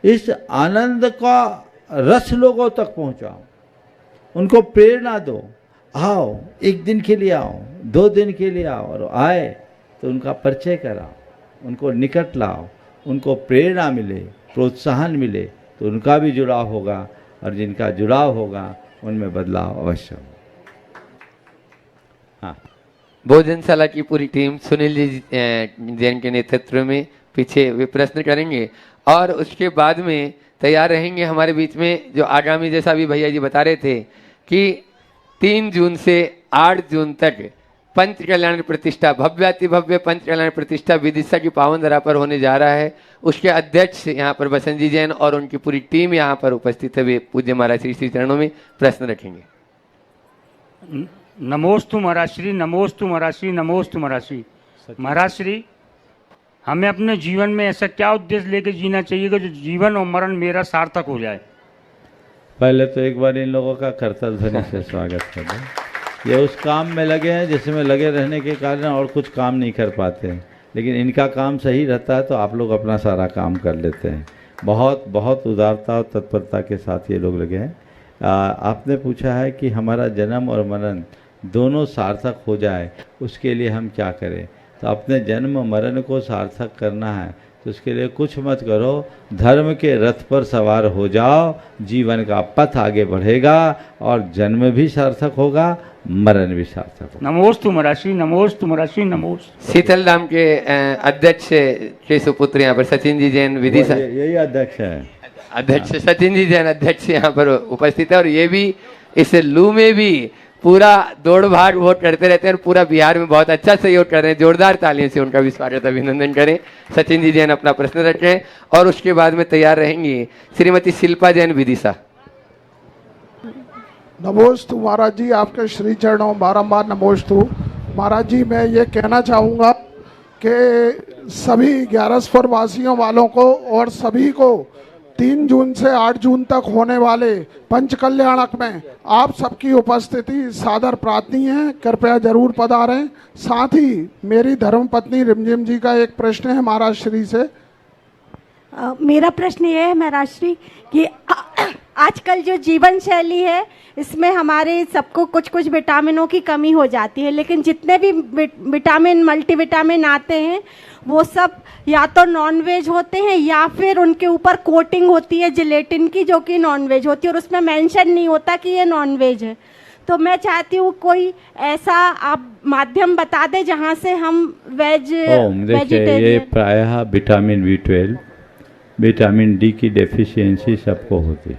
[SPEAKER 4] इस आनंद का रस लोगों तक पहुंचाओ, उनको प्रेरणा दो। आओ, 1 दिन के लिए आओ, 2 दिन के लिए आओ, और आए तो उनका परिचय कराओ, उनको निकट लाओ, उनको प्रेरणा मिले, प्रोत्साहन मिले, तो उनका भी जुड़ाव होगा, और जिनका जुड़ाव होगा उनमें बदलाव अवश्य होगा। हाँ,
[SPEAKER 2] भोजनशाला की पूरी टीम सुनील जी जैन के नेतृत्व में पीछे वे प्रश्न करेंगे, और उसके बाद में तैयार रहेंगे हमारे बीच में जो आगामी, जैसा भी भैया जी बता रहे थे कि 3 जून से 8 जून तक पंच कल्याण प्रतिष्ठा, भव्याति भव्य पंच कल्याण प्रतिष्ठा विदिशा की पावन धरा पर होने जा रहा है। उसके अध्यक्ष यहाँ पर बसंत जी जैन और उनकी पूरी टीम यहाँ पर उपस्थित है। वे पूज्य महाराज श्री चरणों में प्रश्न रखेंगे।
[SPEAKER 16] नमोस्तु महाराज श्री, नमोस्तु महाराज श्री, नमोस्तु महाराज श्री। महाराज श्री, हमें अपने जीवन में ऐसा क्या उद्देश्य लेकर जीना चाहिए कि जो जीवन और मरण मेरा सार्थक हो जाए?
[SPEAKER 4] पहले तो एक बार इन लोगों का करतल ध्वनि से स्वागत कर दें। ये उस काम में लगे हैं जिसमें लगे रहने के कारण और कुछ काम नहीं कर पाते हैं, लेकिन इनका काम सही रहता है तो आप लोग अपना सारा काम कर लेते हैं। बहुत बहुत उदारता और तत्परता के साथ ये लोग लगे हैं। आपने पूछा है कि हमारा जन्म और मरण दोनों सार्थक हो जाए, उसके लिए हम क्या करें। तो अपने जन्म मरण को सार्थक करना है तो उसके लिए कुछ मत करो, धर्म के रथ पर सवार हो जाओ, जीवन का पथ आगे बढ़ेगा और जन्म भी सार्थक होगा, मरण भी सार्थक होगा।
[SPEAKER 16] नमोस्तु महाराज श्री, नमोस्तु महाराज श्री, नमोस्तु।
[SPEAKER 2] शीतल धाम के अध्यक्ष के सुपुत्र यहाँ पर सचिन जी जैन विदिशा,
[SPEAKER 4] यही अध्यक्ष है,
[SPEAKER 2] अध्यक्ष सचिन जी जैन अध्यक्ष यहाँ पर उपस्थित है। और ये भी इस लू में भी पूरा दौड़ भाग वोट करते रहते हैं और पूरा बिहार में बहुत अच्छा सहयोग कर रहे हैं। जोरदार तालियों से उनका भी स्वागत अभिनंदन करें। सचिन जी जैन अपना प्रश्न रखें और उसके बाद में तैयार रहेंगी श्रीमती शिल्पा जैन विदिशा।
[SPEAKER 17] नमोस्तु महाराज जी, आपके श्री चरणों बारंबार नमोस्तु। महाराज जी मैं ये कहना चाहूँगा कि सभी 11 वासियों वालों को और सभी को 3 जून से 8 जून तक होने वाले पंच कल्याणक में आप सबकी उपस्थिति सादर प्रार्थनीय है, कृपया जरूर पधारें। साथ ही मेरी धर्मपत्नी रिमझिम जी का एक प्रश्न है महाराज श्री से।
[SPEAKER 18] मेरा प्रश्न ये है महाराज श्री कि आजकल जो जीवन शैली है इसमें हमारे सबको कुछ कुछ विटामिनों की कमी हो जाती है, लेकिन जितने भी विटामिन मल्टीविटामिन आते हैं वो सब या तो नॉनवेज होते हैं या फिर उनके ऊपर कोटिंग होती है जिलेटिन की, जो कि नॉनवेज होती है और उसमें मेंशन नहीं होता कि ये नॉनवेज है। तो मैं चाहती हूँ कोई ऐसा आप माध्यम बता दें जहाँ से हम
[SPEAKER 4] देखिए ये प्रायः विटामिन B12 विटामिन डी की डेफिशिएंसी सबको होती है,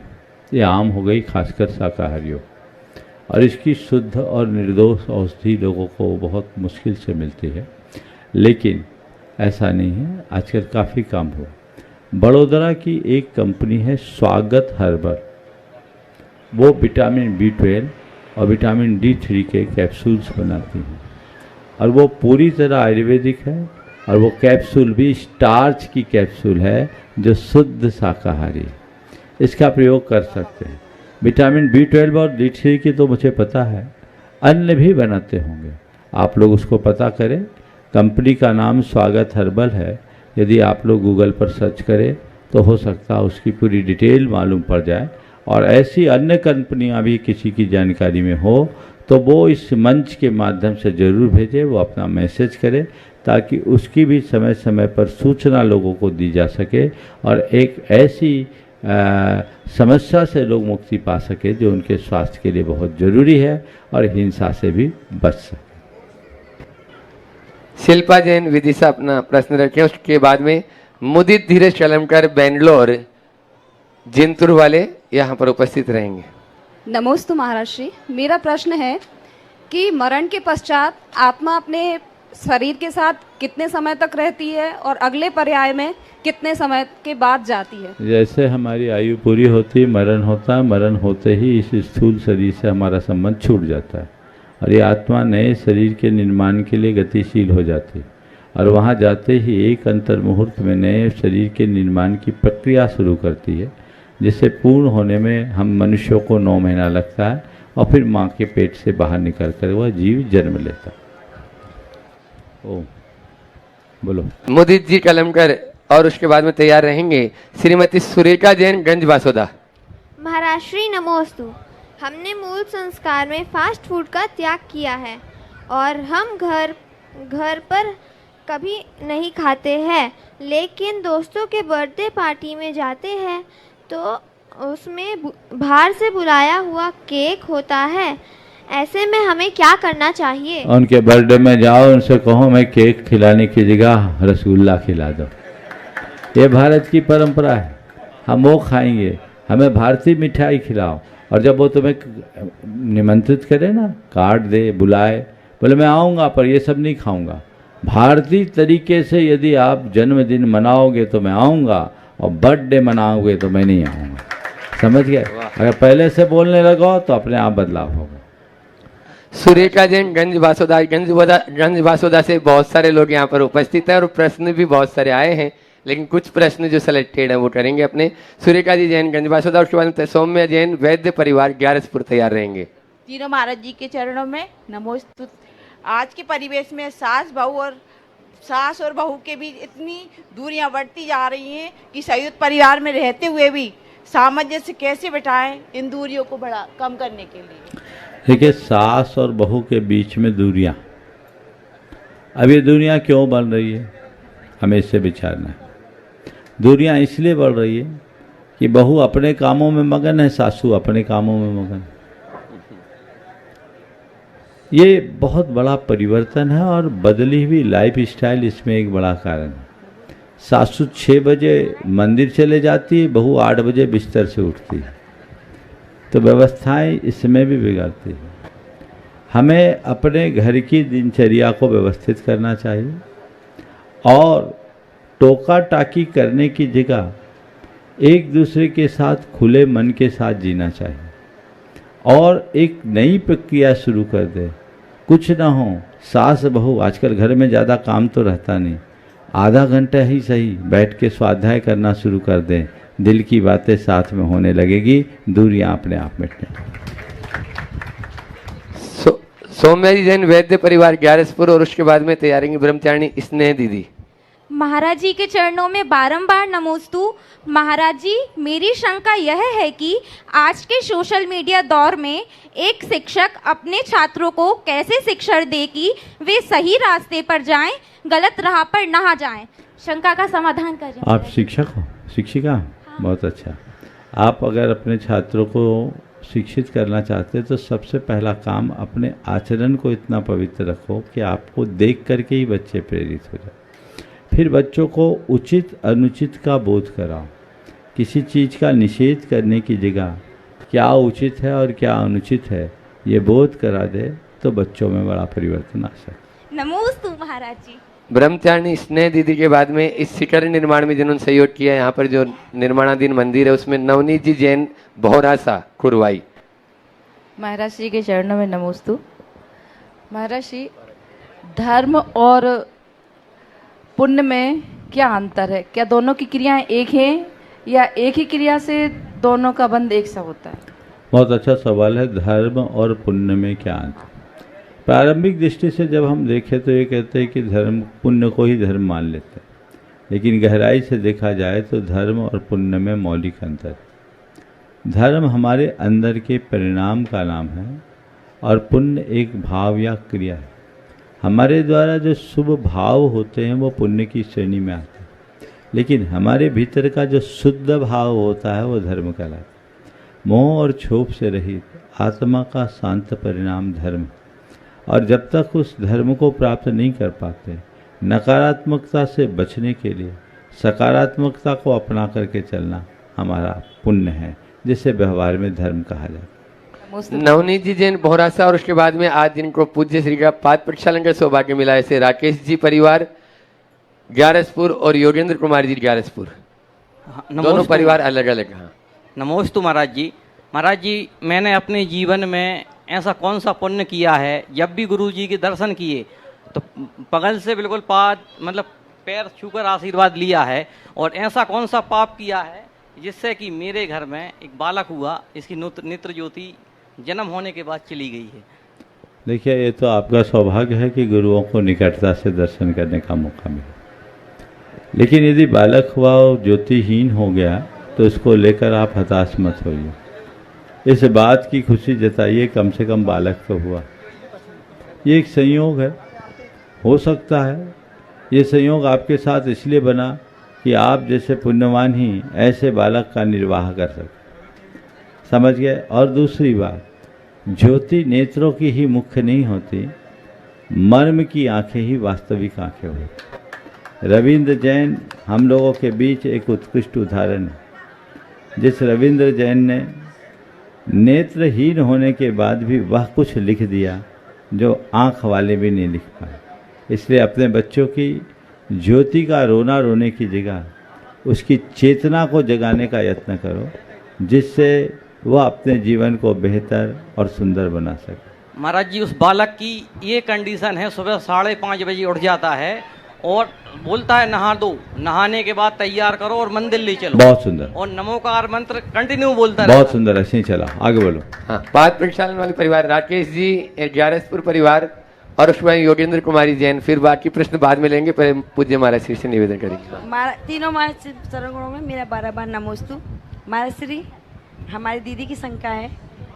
[SPEAKER 4] ये आम हो गई खासकर शाकाहारियों, और इसकी शुद्ध और निर्दोष औषधि लोगों को बहुत मुश्किल से मिलती है। लेकिन ऐसा नहीं है, आजकल काफ़ी काम हुआ। बड़ोदरा की एक कंपनी है स्वागत हर्बल, वो विटामिन B12 और विटामिन D3 के कैप्सूल्स बनाती हैं और वो पूरी तरह आयुर्वेदिक है, और वो कैप्सूल भी स्टार्च की कैप्सूल है जो शुद्ध शाकाहारी है, इसका प्रयोग कर सकते हैं। विटामिन B12 और D3 की तो मुझे पता है, अन्य भी बनाते होंगे, आप लोग उसको पता करें। कंपनी का नाम स्वागत हर्बल है, यदि आप लोग गूगल पर सर्च करें तो हो सकता है उसकी पूरी डिटेल मालूम पड़ जाए। और ऐसी अन्य कंपनियां भी किसी की जानकारी में हो तो वो इस मंच के माध्यम से ज़रूर भेजें, वो अपना मैसेज करे ताकि उसकी भी समय समय पर सूचना लोगों को दी जा सके और एक ऐसी समस्या से लोग मुक्ति पा सके जो उनके स्वास्थ्य के लिए बहुत ज़रूरी है और हिंसा से भी बच सके।
[SPEAKER 2] शिल्पा जैन विदिशा अपना प्रश्न रखें, उसके बाद में मुदित धीरज चलमकर बेंगलोर जिंतूर वाले यहाँ पर उपस्थित रहेंगे।
[SPEAKER 19] नमोस्तु महाराज श्री, मेरा प्रश्न है कि मरण के पश्चात आत्मा अपने शरीर के साथ कितने समय तक रहती है और अगले पर्याय में कितने समय के बाद जाती है?
[SPEAKER 4] जैसे हमारी आयु पूरी होती, मरण होता है, मरण होते ही इस स्थूल शरीर से हमारा संबंध छूट जाता है और ये आत्मा नए शरीर के निर्माण के लिए गतिशील हो जाती है और वहाँ जाते ही एक अंतर मुहूर्त में नए शरीर के निर्माण की प्रक्रिया शुरू करती है, जिससे पूर्ण होने में हम मनुष्यों को 9 महीना लगता है और फिर माँ के पेट से बाहर निकल कर वह जीव जन्म लेता है। ओ बोलो।
[SPEAKER 2] मुदित जी कलमकर और उसके बाद में तैयार रहेंगे श्रीमती सुरेखा जैन गंज बासोदा।
[SPEAKER 20] महाराज श्री नमोस्तु, हमने मूल संस्कार में फास्ट फूड का त्याग किया है और हम घर पर कभी नहीं खाते हैं, लेकिन दोस्तों के बर्थडे पार्टी में जाते हैं तो उसमें बाहर से बुलाया हुआ केक होता है। ऐसे में हमें क्या करना चाहिए?
[SPEAKER 4] उनके बर्थडे में जाओ, उनसे कहो मैं केक खिलाने की जगह रसगुल्ला खिला दो। ये भारत की परंपरा है, हम वो खाएंगे, हमें भारतीय मिठाई खिलाओ। और जब वो तुम्हें निमंत्रित करे ना, कार्ड दे, बुलाए, बोले मैं आऊँगा पर ये सब नहीं खाऊंगा, भारतीय तरीके से यदि आप जन्मदिन मनाओगे तो मैं आऊँगा और बर्थडे मनाओगे तो मैं नहीं आऊँगा। समझ गए? अगर पहले से बोलने लगो तो अपने आप बदलाव होगा।
[SPEAKER 2] सुरेखा जैन गंज बासोदा से बहुत सारे लोग यहाँ पर उपस्थित हैं और प्रश्न भी बहुत सारे आए हैं, लेकिन कुछ प्रश्न जो सेलेक्टेड है वो करेंगे अपने। सुरेखा जी जैन गंज बासोदा, उसके बाद सौम्य जैन वैद्य परिवार ग्यारसपुर तैयार रहेंगे।
[SPEAKER 21] तीनों महाराज जी के चरणों में नमोस्तु। आज के परिवेश में सास और बहू के बीच इतनी दूरियां बढ़ती जा रही हैं कि संयुक्त परिवार में रहते हुए भी सामंजस्य कैसे बिठाएं इन दूरियों को कम करने के लिए?
[SPEAKER 4] देखिए, सास और बहू के बीच में दूरियां, अब ये दूरियां क्यों बढ़ रही है, हमें इससे विचारना है। दूरियां इसलिए बढ़ रही है कि बहू अपने कामों में मगन है, सासू अपने कामों में मगन है। ये बहुत बड़ा परिवर्तन है और बदली हुई लाइफ स्टाइल इसमें एक बड़ा कारण है। सासू 6 बजे मंदिर चले जाती है, बहू 8 बजे बिस्तर से उठती है, तो व्यवस्थाएं इसमें भी बिगड़ती है। हमें अपने घर की दिनचर्या को व्यवस्थित करना चाहिए और टोका टाकी करने की जगह एक दूसरे के साथ खुले मन के साथ जीना चाहिए और एक नई प्रक्रिया शुरू कर दे। कुछ ना हो सास बहू, आजकल घर में ज़्यादा काम तो रहता नहीं, आधा घंटा ही सही बैठ के स्वाध्याय करना शुरू कर दें, दिल की बातें साथ में होने लगेगी, दूरियां अपने आप मिटने।
[SPEAKER 2] सौम्या जी जैन वैद्य परिवार ग्यारसपुर, और उसके बाद में तैयारी ब्रह्मचारिणी स्नेह दीदी।
[SPEAKER 1] महाराज जी के चरणों में बारंबार नमोस्तु। महाराज जी, मेरी शंका यह है कि आज के सोशल मीडिया दौर में एक शिक्षक अपने छात्रों को कैसे शिक्षा दे कि वे सही रास्ते पर जाएं, गलत राह पर ना जाएं। शंका का समाधान करें।
[SPEAKER 4] आप शिक्षक हो, शिक्षिका? हाँ। बहुत अच्छा। आप अगर अपने छात्रों को शिक्षित करना चाहते हैं तो सबसे पहला काम अपने आचरण को इतना पवित्र रखो कि आपको देख करके ही बच्चे प्रेरित हो जाए। फिर बच्चों को उचित अनुचित का बोध कराओ। किसी चीज़ का निषेध करने की जगह क्या उचित है और क्या अनुचित है ये बोध करा दे तो बच्चों में बड़ा परिवर्तन आ सकता है।
[SPEAKER 1] नमोस्तु महाराज जी।
[SPEAKER 2] ब्रह्मचारिणी स्नेह दीदी के बाद में इस शिखर निर्माण में जिन्होंने सहयोग किया, यहाँ पर जो निर्माणाधीन मंदिर है उसमें नवनीत जी जैन भौरासा कुरवाई।
[SPEAKER 22] महाराज श्री के चरणों में नमोस्तु। महाराज श्री, धर्म और पुण्य में क्या अंतर है? क्या दोनों की क्रियाएं एक हैं या एक ही क्रिया से दोनों का बंध एक सा होता है?
[SPEAKER 4] बहुत अच्छा सवाल है। धर्म और पुण्य में क्या अंतर? प्रारंभिक दृष्टि से जब हम देखें तो ये कहते हैं कि धर्म, पुण्य को ही धर्म मान लेते हैं, लेकिन गहराई से देखा जाए तो धर्म और पुण्य में मौलिक अंतर है। धर्म हमारे अंदर के परिणाम का नाम है और पुण्य एक भाव या क्रिया है। हमारे द्वारा जो शुभ भाव होते हैं वो पुण्य की श्रेणी में आते हैं, लेकिन हमारे भीतर का जो शुद्ध भाव होता है वो धर्म कहलाता है। मोह और क्षोभ से रहित आत्मा का शांत परिणाम धर्म। और जब तक उस धर्म को प्राप्त नहीं कर पाते, नकारात्मकता से बचने के लिए सकारात्मकता को अपना करके चलना हमारा पुण्य है, जिसे व्यवहार में धर्म कहा जाता है।
[SPEAKER 2] नवनीत जी जैन भौरासा, और उसके बाद में आज जिनको पूज्य श्री का पाद प्रक्षालन का सौभाग्य मिला है, ऐसे राकेश जी परिवार ग्यारसपुर और योगेंद्र कुमार जी ग्यारसपुर। दोनों परिवार अलग अलग। हाँ,
[SPEAKER 23] नमोस्तु महाराज जी। महाराज जी, मैंने अपने जीवन में ऐसा कौन सा पुण्य किया है, जब भी गुरु जी के दर्शन किए तो पगल से बिल्कुल पाद मतलब पैर छूकर आशीर्वाद लिया है, और ऐसा कौन सा पाप किया है जिससे कि मेरे घर में एक बालक हुआ, इसकी नेत्र ज्योति जन्म होने के बाद चली गई है।
[SPEAKER 4] देखिए, ये तो आपका सौभाग्य है कि गुरुओं को निकटता से दर्शन करने का मौका मिला, लेकिन यदि बालक हुआ और ज्योतिहीन हो गया तो उसको लेकर आप हताश मत होइए। इस बात की खुशी जताइए, कम से कम बालक तो हुआ। ये एक संयोग है, हो सकता है ये संयोग आपके साथ इसलिए बना कि आप जैसे पुण्यवान ही ऐसे बालक का निर्वाह कर सके। समझ गए? और दूसरी बात, ज्योति नेत्रों की ही मुख्य नहीं होती, मर्म की आंखें ही वास्तविक आंखें होती। रविंद्र जैन हम लोगों के बीच एक उत्कृष्ट उदाहरण है। जिस रविंद्र जैन ने नेत्रहीन होने के बाद भी वह कुछ लिख दिया जो आँख वाले भी नहीं लिख पाए। इसलिए अपने बच्चों की ज्योति का रोना रोने की जगह उसकी चेतना को जगाने का यत्न करो, जिससे वह अपने जीवन को बेहतर और सुंदर बना सके।
[SPEAKER 23] महाराज जी, उस बालक की ये कंडीशन है, सुबह 5:30 बजे उठ जाता है और बोलता है नहा दो, नहाने के बाद तैयार करो और मंदिर ले चलो।
[SPEAKER 4] बहुत सुंदर।
[SPEAKER 23] और नमोकार मंत्र कंटिन्यू बोलता है।
[SPEAKER 4] बहुत सुंदर, ऐसे ही चला, आगे बोलो।
[SPEAKER 2] हाँ, पाद प्रक्षालन वाले परिवार राकेश जी ग्यारसपुर परिवार, और उसके बाद योगेंद्र कुमारी जैन। फिर बाकी प्रश्न बाद में लेंगे, पहले पूज्य महाराज श्री से निवेदन करेंगे।
[SPEAKER 24] तीनों महाराज चरण गुणों में मेरा बार बार नमोस्तु। महाराज श्री, हमारी दीदी की शंका है।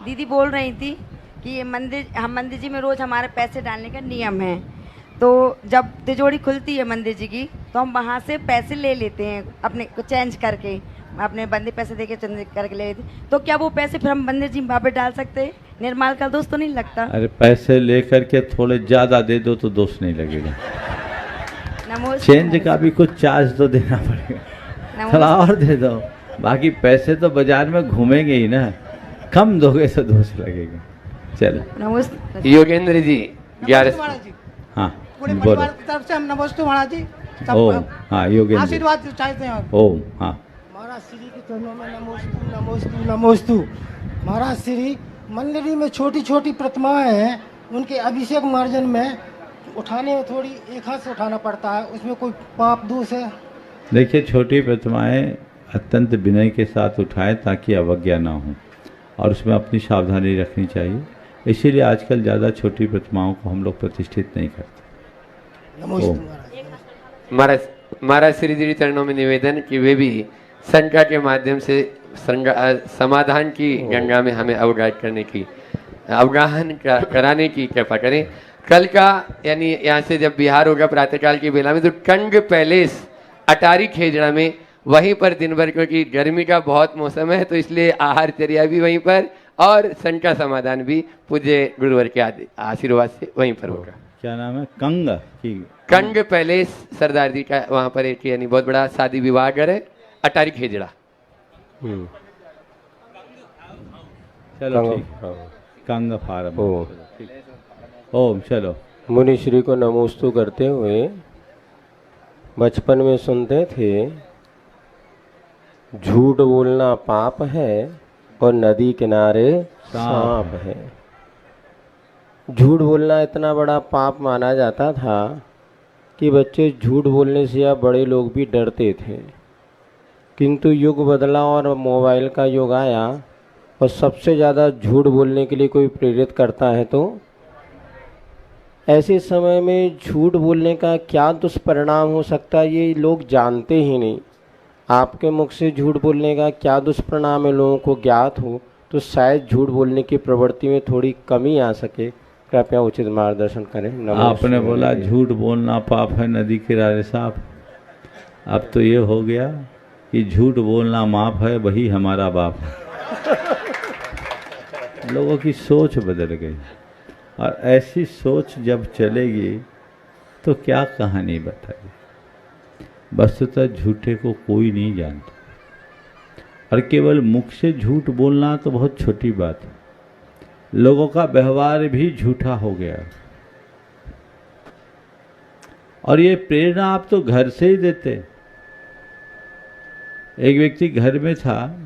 [SPEAKER 24] दीदी बोल रही थी कि ये मंदिर जी में रोज हमारे पैसे डालने का नियम है, तो जब तिजोरी खुलती है मंदिर जी की तो हम वहाँ से पैसे ले लेते हैं, अपने को चेंज करके, अपने बंदे पैसे देके चेंज करके ले लेते हैं। तो क्या वो पैसे फिर हम मंदिर जी वहाँ पे डाल सकते हैं? निर्माल का दोष तो नहीं लगता?
[SPEAKER 4] अरे पैसे लेकर के थोड़े ज्यादा दे दो तो दोष नहीं लगेगा। चेंज का भी कुछ चार्ज तो देना पड़ेगा, थोड़ा और दे दो। बाकी पैसे तो बाजार में घूमेंगे ही ना, कम दोगे तो दोष लगेगा। चलो
[SPEAKER 2] योगेंद्र जी ग्यारस।
[SPEAKER 4] हाँ
[SPEAKER 25] पूरे परिवार की तरफ से हम नमोस्तु महाराज जी।
[SPEAKER 4] ओम। हाँ योगेंद्र,
[SPEAKER 25] आशीर्वाद चाहते हैं।
[SPEAKER 4] ओम। हाँ
[SPEAKER 25] महाराज श्री के चरणों में नमोस्तु नमोस्तु नमोस्तु। महाराज श्री, मंदिर में छोटी छोटी प्रतिमाएं हैं, उनके अभिषेक मार्जन में उठाने में थोड़ी एक हाथ से उठाना पड़ता है, उसमें कोई पाप दोष है?
[SPEAKER 4] देखिए, छोटी प्रतिमाएं अत्यंत विनय के साथ उठाएं ताकि अवज्ञा ना हो, और उसमें अपनी सावधानी रखनी चाहिए। इसीलिए आजकल ज़्यादा छोटी प्रतिमाओं को हम लोग प्रतिष्ठित नहीं करते।
[SPEAKER 2] महाराज श्री जी चरणों में निवेदन कि वे भी शंका के माध्यम से समाधान की गंगा में हमें अवगाहन कराने की कृपा करें। कल का यानी यहाँ से जब बिहार होगा प्रातःकाल की बेला में, तो कंग पैलेस अटारी खेजड़ा में, वहीं पर दिन भर, क्योंकि गर्मी का बहुत मौसम है तो इसलिए आहारचर्या भी वहीं पर और शंका समाधान भी पूज्य गुरुवर के आशीर्वाद से वहीं पर होगा।
[SPEAKER 4] क्या नाम है?
[SPEAKER 2] कंग पैलेस सरदार जी का, वहाँ पर एक यानी बहुत बड़ा शादी विवाह घर है, अटारी खेजड़ा।
[SPEAKER 4] चलो ठीक, कंग फार्म। ओम। चलो,
[SPEAKER 3] मुनि श्री को नमोस्तु करते हुए बचपन में सुनते थे झूठ बोलना पाप है और नदी किनारे सांप है। झूठ बोलना इतना बड़ा पाप माना जाता था कि बच्चे झूठ बोलने से या बड़े लोग भी डरते थे, किंतु युग बदला और मोबाइल का युग आया और सबसे ज़्यादा झूठ बोलने के लिए कोई प्रेरित करता है तो ऐसे समय में झूठ बोलने का क्या दुष्परिणाम हो सकता है ये लोग जानते ही नहीं। आपके मुख से झूठ बोलने का क्या दुष्परिणाम है लोगों को ज्ञात हो तो शायद झूठ बोलने की प्रवृत्ति में थोड़ी कमी आ सके। कृपया उचित मार्गदर्शन करें।
[SPEAKER 4] आपने बोला झूठ बोलना पाप है, नदी किनारे सांप। अब तो ये हो गया कि झूठ बोलना माप है, वही हमारा बाप है। लोगों की सोच बदल गई, और ऐसी सोच जब चलेगी तो क्या कहानी बताइए। वस्तुतः झूठे को कोई नहीं जानता, और केवल मुख से झूठ बोलना तो बहुत छोटी बात है, लोगों का व्यवहार भी झूठा हो गया। और ये प्रेरणा आप तो घर से ही देते। एक व्यक्ति घर में था,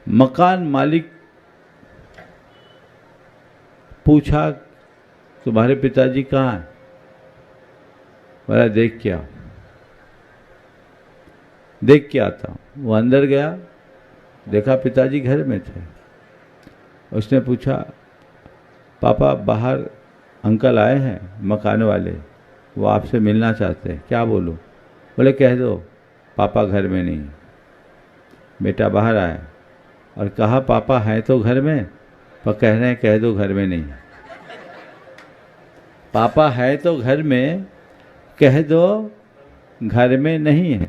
[SPEAKER 4] मकान मालिक पूछा तुम्हारे पिताजी कहाँ हैं? बोला देख के आता हूँ। वो अंदर गया, देखा पिताजी घर में थे। उसने पूछा पापा बाहर अंकल आए हैं मकान वाले, वो आपसे मिलना चाहते हैं, क्या बोलूँ? बोले कह दो पापा घर में नहीं। बेटा बाहर आया और कहा पापा हैं तो घर में, पर कह रहे हैं कह दो घर में नहीं। पापा है तो घर में, कह दो घर में नहीं है।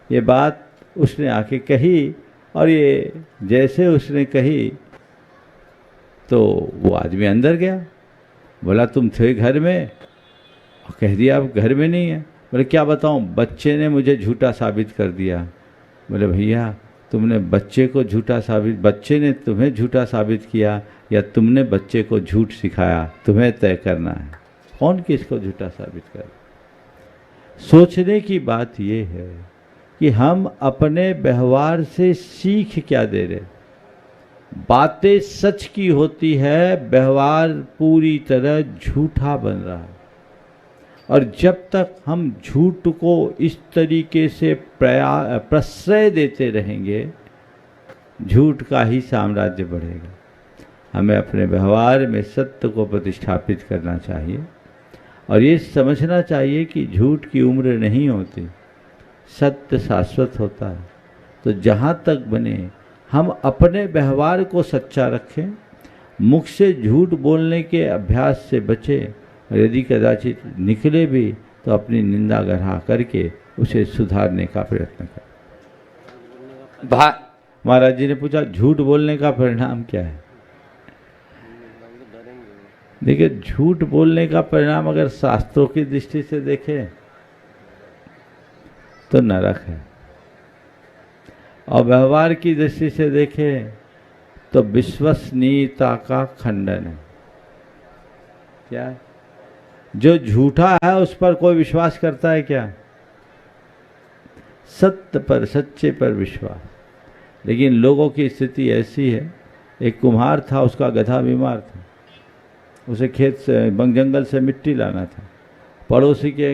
[SPEAKER 4] ये बात उसने आके कही, और ये जैसे उसने कही तो वो आदमी अंदर गया। बोला तुम थे घर में, और कह दिया आप घर में नहीं है। बोले क्या बताऊं, बच्चे ने मुझे झूठा साबित कर दिया। बोले भैया तुमने बच्चे ने तुम्हें झूठा साबित किया या तुमने बच्चे को झूठ सिखाया, तुम्हें तय करना है कौन किसको झूठा साबित करे। सोचने की बात यह है कि हम अपने व्यवहार से सीख क्या दे रहे। बातें सच की होती है, व्यवहार पूरी तरह झूठा बन रहा है। और जब तक हम झूठ को इस तरीके से प्रश्रय देते रहेंगे, झूठ का ही साम्राज्य बढ़ेगा। हमें अपने व्यवहार में सत्य को प्रतिष्ठापित करना चाहिए, और ये समझना चाहिए कि झूठ की उम्र नहीं होती, सत्य शाश्वत होता है। तो जहाँ तक बने हम अपने व्यवहार को सच्चा रखें, मुख से झूठ बोलने के अभ्यास से बचें, और यदि कदाचित निकले भी तो अपनी निंदा गढ़ा करके उसे सुधारने का प्रयत्न करें। महाराज जी ने पूछा झूठ बोलने का परिणाम क्या है? देखिए, झूठ बोलने का परिणाम अगर शास्त्रों की दृष्टि से देखें तो नरक है, और व्यवहार की दृष्टि से देखें तो विश्वसनीयता का खंडन है। क्या है? जो झूठा है उस पर कोई विश्वास करता है क्या? सत्य पर, सच्चे पर विश्वास। लेकिन लोगों की स्थिति ऐसी है, एक कुम्हार था, उसका गधा बीमार था, उसे खेत से जंगल से मिट्टी लाना था। पड़ोसी के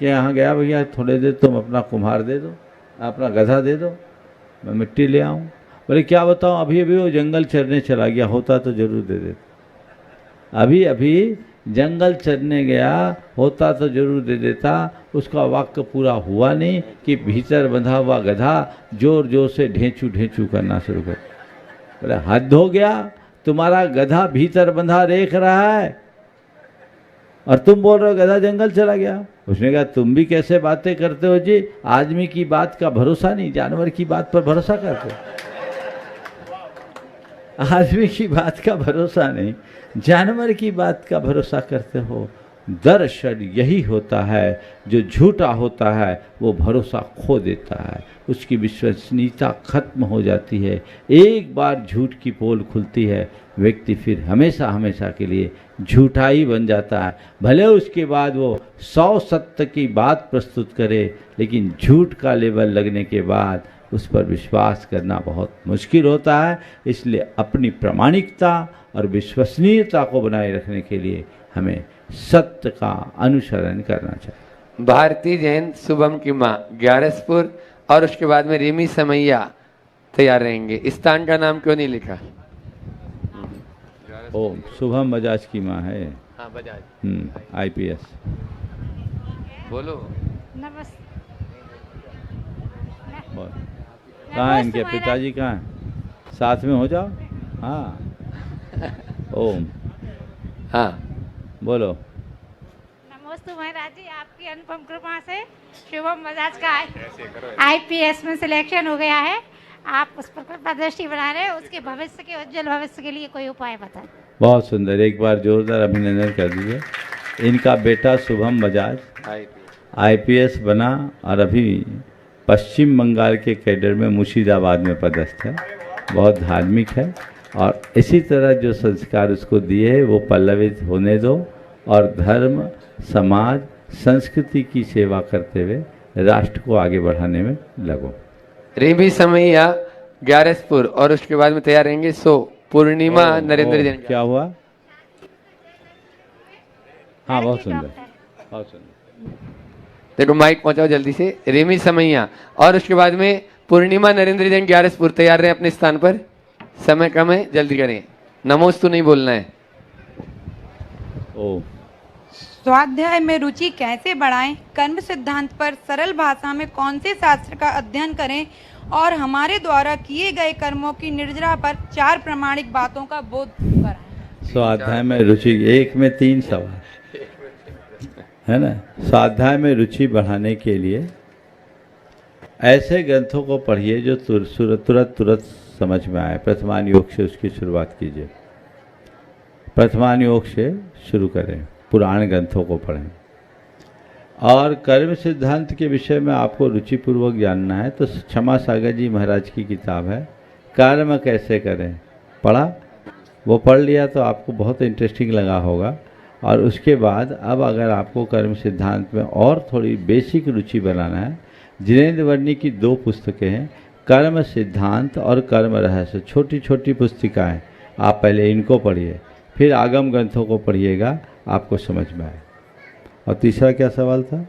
[SPEAKER 4] यहाँ गया, भैया थोड़े देर तुम अपना कुम्हार दे दो, अपना गधा दे दो, मैं मिट्टी ले आऊँ। बोले क्या बताऊँ, अभी अभी वो जंगल चरने चला गया, होता तो जरूर दे देता। अभी अभी जंगल चरने गया, होता तो जरूर दे देता। उसका वाक्य पूरा हुआ नहीं कि भीतर बंधा हुआ गधा जोर जोर से ढेंचू ढेंचू करना शुरू कर। बोले हद हो गया, तुम्हारा गधा भीतर बंधा देख रहा है और तुम बोल रहे हो गधा जंगल चला गया। उसने कहा तुम भी कैसे बातें करते हो जी, आदमी की बात का भरोसा नहीं, जानवर की बात पर भरोसा करते हो। आदमी की बात का भरोसा नहीं, जानवर की बात का भरोसा करते हो। दरअसल यही होता है, जो झूठा होता है वो भरोसा खो देता है, उसकी विश्वसनीयता खत्म हो जाती है। एक बार झूठ की पोल खुलती है, व्यक्ति फिर हमेशा हमेशा के लिए झूठा ही बन जाता है। भले उसके बाद वो 100 सत्य की बात प्रस्तुत करे, लेकिन झूठ का लेबल लगने के बाद उस पर विश्वास करना बहुत मुश्किल होता है। इसलिए अपनी प्रामाणिकता और विश्वसनीयता को बनाए रखने के लिए हमें सत्य का अनुसरण करना चाहिए।
[SPEAKER 2] भारती जैन शुभम की माँ ग्यारसपुर और उसके बाद में रिमी समैया तैयार रहेंगे। स्थान का नाम क्यों नहीं लिखा?
[SPEAKER 4] ओ शुभम बजाज की माँ है।
[SPEAKER 2] हाँ बजाज।
[SPEAKER 4] IPS।
[SPEAKER 2] बोलो।
[SPEAKER 5] नमस्ते।
[SPEAKER 4] कहाँ है इनके पिताजी, कहाँ हैं? साथ में हो जाओ। हाँ ओम।
[SPEAKER 2] हाँ
[SPEAKER 5] बोलो। नमस्ते महाराज जी, आपकी अनुपम कृपा से शुभम बजाज का IPS में सिलेक्शन हो गया है। आप उस पर कृपा दृष्टि बना रहे हैं, उसके भविष्य के उज्जवल भविष्य के लिए कोई उपाय बताएं।
[SPEAKER 4] बहुत सुंदर, एक बार जोरदार अभिनंदन कर दीजिए। इनका बेटा शुभम बजाज IPS बना और अभी पश्चिम बंगाल के कैडर में मुर्शिदाबाद में पदस्थ है। बहुत धार्मिक है और इसी तरह जो संस्कार उसको दिए हैं वो पल्लवित होने दो और धर्म, समाज, संस्कृति की सेवा करते हुए राष्ट्र को आगे बढ़ाने में लगो।
[SPEAKER 2] रिमी समैया ग्यारसपुर और उसके बाद में तैयार रहेंगे पूर्णिमा नरेंद्र जैन।
[SPEAKER 4] क्या हुआ? हाँ बहुत सुंदर, बहुत सुंदर।
[SPEAKER 2] देखो माइक पहुंचाओ जल्दी से। रिमी समैया और उसके बाद में पूर्णिमा नरेंद्र जैन ग्यारसपुर तैयार रहे अपने स्थान पर। समय कम है, जल्दी करें। नमोस्तु नहीं बोलना है।
[SPEAKER 4] ओ
[SPEAKER 6] स्वाध्याय में रुचि कैसे बढ़ाएं, कर्म सिद्धांत पर सरल भाषा में कौन से शास्त्र का अध्ययन करें और हमारे द्वारा किए गए कर्मों की निर्जरा पर 4 प्रामाणिक बातों का बोध कराएं।
[SPEAKER 4] स्वाध्याय में रुचि, एक में 3 सवाल है ना। स्वाध्याय में रुचि बढ़ाने के लिए ऐसे ग्रंथों को पढ़िए जो तुरंत समझ में आए। प्रथमान योग से उसकी शुरुआत कीजिए। प्रथमान योग से शुरू करें, पुराण ग्रंथों को पढ़ें। और कर्म सिद्धांत के विषय में आपको रुचिपूर्वक जानना है तो क्षमा सागर जी महाराज की किताब है कर्म कैसे करें, पढ़ा? वो पढ़ लिया तो आपको बहुत इंटरेस्टिंग लगा होगा। और उसके बाद अब अगर आपको कर्म सिद्धांत में और थोड़ी बेसिक रुचि बनाना है, जिनेंद्र वर्णी की 2 पुस्तकें हैं, कर्म सिद्धांत और कर्म रहस्य, छोटी छोटी पुस्तिकाएं। आप पहले इनको पढ़िए, फिर आगम ग्रंथों को पढ़िएगा, आपको समझ में आए। और तीसरा क्या सवाल था?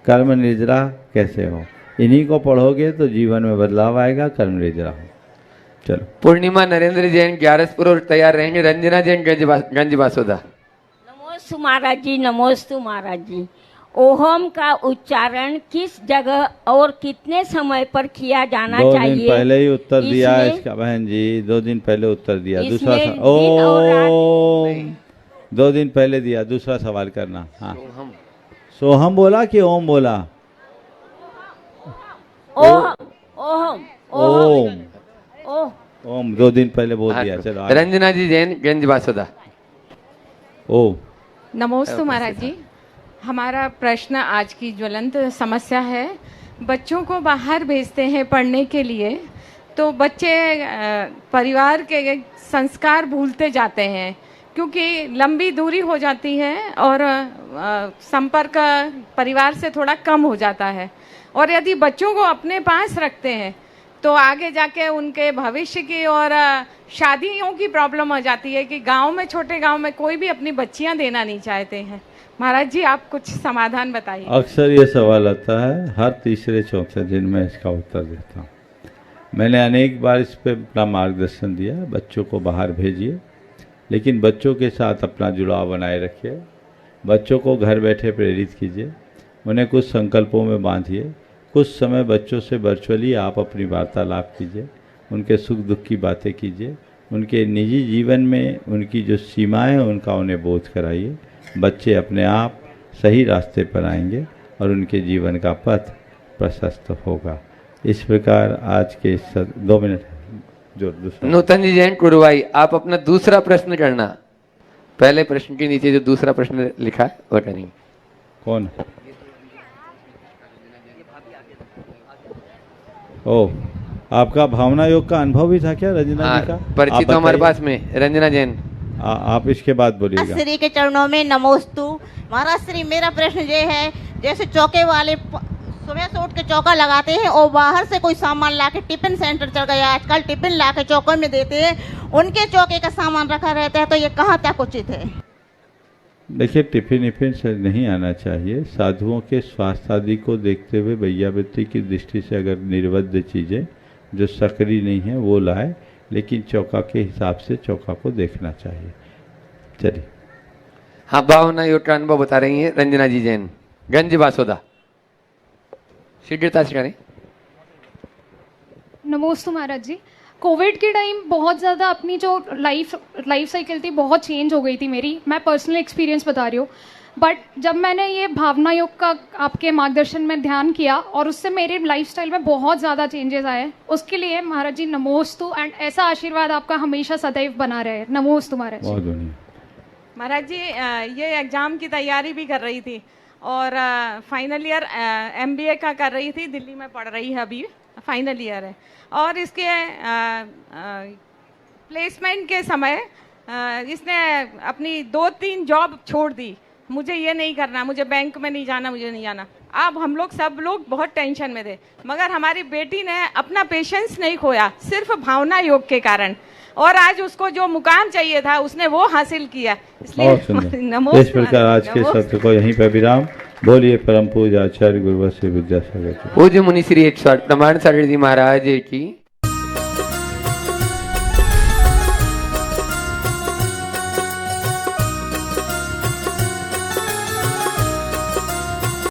[SPEAKER 4] कर्म निर्जरा कैसे हो। इन्हीं को पढ़ोगे तो जीवन में बदलाव आएगा, कर्म निर्जरा हो। चलो।
[SPEAKER 2] पूर्णिमा नरेंद्र जैन ग्यारसपुर और तैयार रहेंगे रंजना जैन गंज बासोदा।
[SPEAKER 7] नमोस्तु महाराज जी, नमोस्तु महाराज जी। ओहम का उच्चारण किस जगह और कितने समय पर किया जाना चाहिए?
[SPEAKER 4] 2 दिन पहले ही उत्तर दिया है इसका बहन जी, 2 दिन पहले उत्तर दिया। दूसरा ओम 2 दिन पहले दिया। दूसरा सवाल करना। हाँ सोहम बोला कि ओम बोला?
[SPEAKER 7] ओम
[SPEAKER 4] ओम 2 दिन पहले बोल दिया। चलो
[SPEAKER 2] रंजना जी जैन गंज बासोदा।
[SPEAKER 4] ओम।
[SPEAKER 8] नमोस्तु महाराज जी, हमारा प्रश्न आज की ज्वलंत समस्या है। बच्चों को बाहर भेजते हैं पढ़ने के लिए तो बच्चे परिवार के संस्कार भूलते जाते हैं क्योंकि लंबी दूरी हो जाती है और संपर्क परिवार से थोड़ा कम हो जाता है। और यदि बच्चों को अपने पास रखते हैं तो आगे जाके उनके भविष्य की और शादियों की प्रॉब्लम हो जाती है कि गांव में, छोटे गांव में कोई भी अपनी बच्चियां देना नहीं चाहते हैं। महाराज जी, आप कुछ समाधान बताइए।
[SPEAKER 4] अक्सर ये सवाल आता है, हर तीसरे चौथे दिन में इसका उत्तर देता हूँ। मैंने अनेक बार इस पे अपना मार्गदर्शन दिया, बच्चों को बाहर भेजिए, लेकिन बच्चों के साथ अपना जुड़ाव बनाए रखिए। बच्चों को घर बैठे प्रेरित कीजिए, उन्हें कुछ संकल्पों में बांधिए। कुछ समय बच्चों से वर्चुअली आप अपनी वार्तालाप कीजिए, उनके सुख दुख की बातें कीजिए, उनके निजी जीवन में उनकी जो सीमाएं हैं उनका उन्हें बोध कराइए। बच्चे अपने आप सही रास्ते पर आएंगे और उनके जीवन का पथ प्रशस्त होगा। इस प्रकार आज के 2 मिनट जो दूसरा
[SPEAKER 2] नूतन जी जैन कुरुवाई, आप अपना दूसरा प्रश्न करना। पहले प्रश्न के नीचे जो दूसरा प्रश्न लिखा है वो करेंगे।
[SPEAKER 4] कौन? ओ, आपका भावना योग का अनुभव भी था क्या रंजना जी का?
[SPEAKER 2] परिचित हमारे पास में रंजना जैन।
[SPEAKER 4] आप इसके बाद बोलिएगा।
[SPEAKER 21] श्री के चरणों में नमोस्तु। महाराज श्री, मेरा प्रश्न ये है, जैसे चौके वाले सुबह से उठ के चौका लगाते हैं और बाहर से कोई सामान ला के टिफिन सेंटर चल गया, आजकल टिफिन ला के चौके में देते हैं, उनके चौके का सामान रखा रहता है, तो ये कहाँ तक उचित है?
[SPEAKER 4] देखिए, टिफिन इफिन से नहीं आना चाहिए। साधुओं के स्वास्थ्य आदि को देखते हुए वैयावृत्ति की दृष्टि से अगर निर्बद्ध चीज़ें जो सक्रिय नहीं है वो लाए, लेकिन चौका के हिसाब से चौका को देखना चाहिए। चलिए।
[SPEAKER 2] हाँ, भावना योग का अनुभव बता रही हैं रंजना जी जैन, गंज बासोदा। शीघ्रता से करें।
[SPEAKER 9] नमोस्तु महाराज जी। कोविड के टाइम बहुत ज़्यादा अपनी जो लाइफ साइकिल थी बहुत चेंज हो गई थी मेरी। मैं पर्सनल एक्सपीरियंस बता रही हूँ। बट जब मैंने ये भावना योग का आपके मार्गदर्शन में ध्यान किया और उससे मेरे लाइफस्टाइल में बहुत ज़्यादा चेंजेस आए, उसके लिए महाराज जी नमोस्तु। एंड ऐसा आशीर्वाद आपका हमेशा सदैव बना रहे। नमोस्तु महाराज जी।
[SPEAKER 8] महाराज जी, ये एग्ज़ाम की तैयारी भी कर रही थी और फाइनल ईयर MBA का कर रही थी, दिल्ली में पढ़ रही है, अभी फाइनल ईयर है। और इसके प्लेसमेंट के समय इसने अपनी 2-3 जॉब छोड़ दी। मुझे ये नहीं करना, मुझे बैंक में नहीं जाना, मुझे नहीं जाना। अब हम लोग सब लोग बहुत टेंशन में थे, मगर हमारी बेटी ने अपना पेशेंस नहीं खोया, सिर्फ भावना योग के कारण, और आज उसको जो मुकाम चाहिए था उसने वो हासिल किया। इसलिए
[SPEAKER 4] इस प्रकार आज के सत्र को यहीं पर विराम। बोलिए परम पूज्य आचार्य गुरुवर श्री विद्यासागर
[SPEAKER 2] पूज्य मुनि श्री 108 प्रमाण सागर जी महाराज की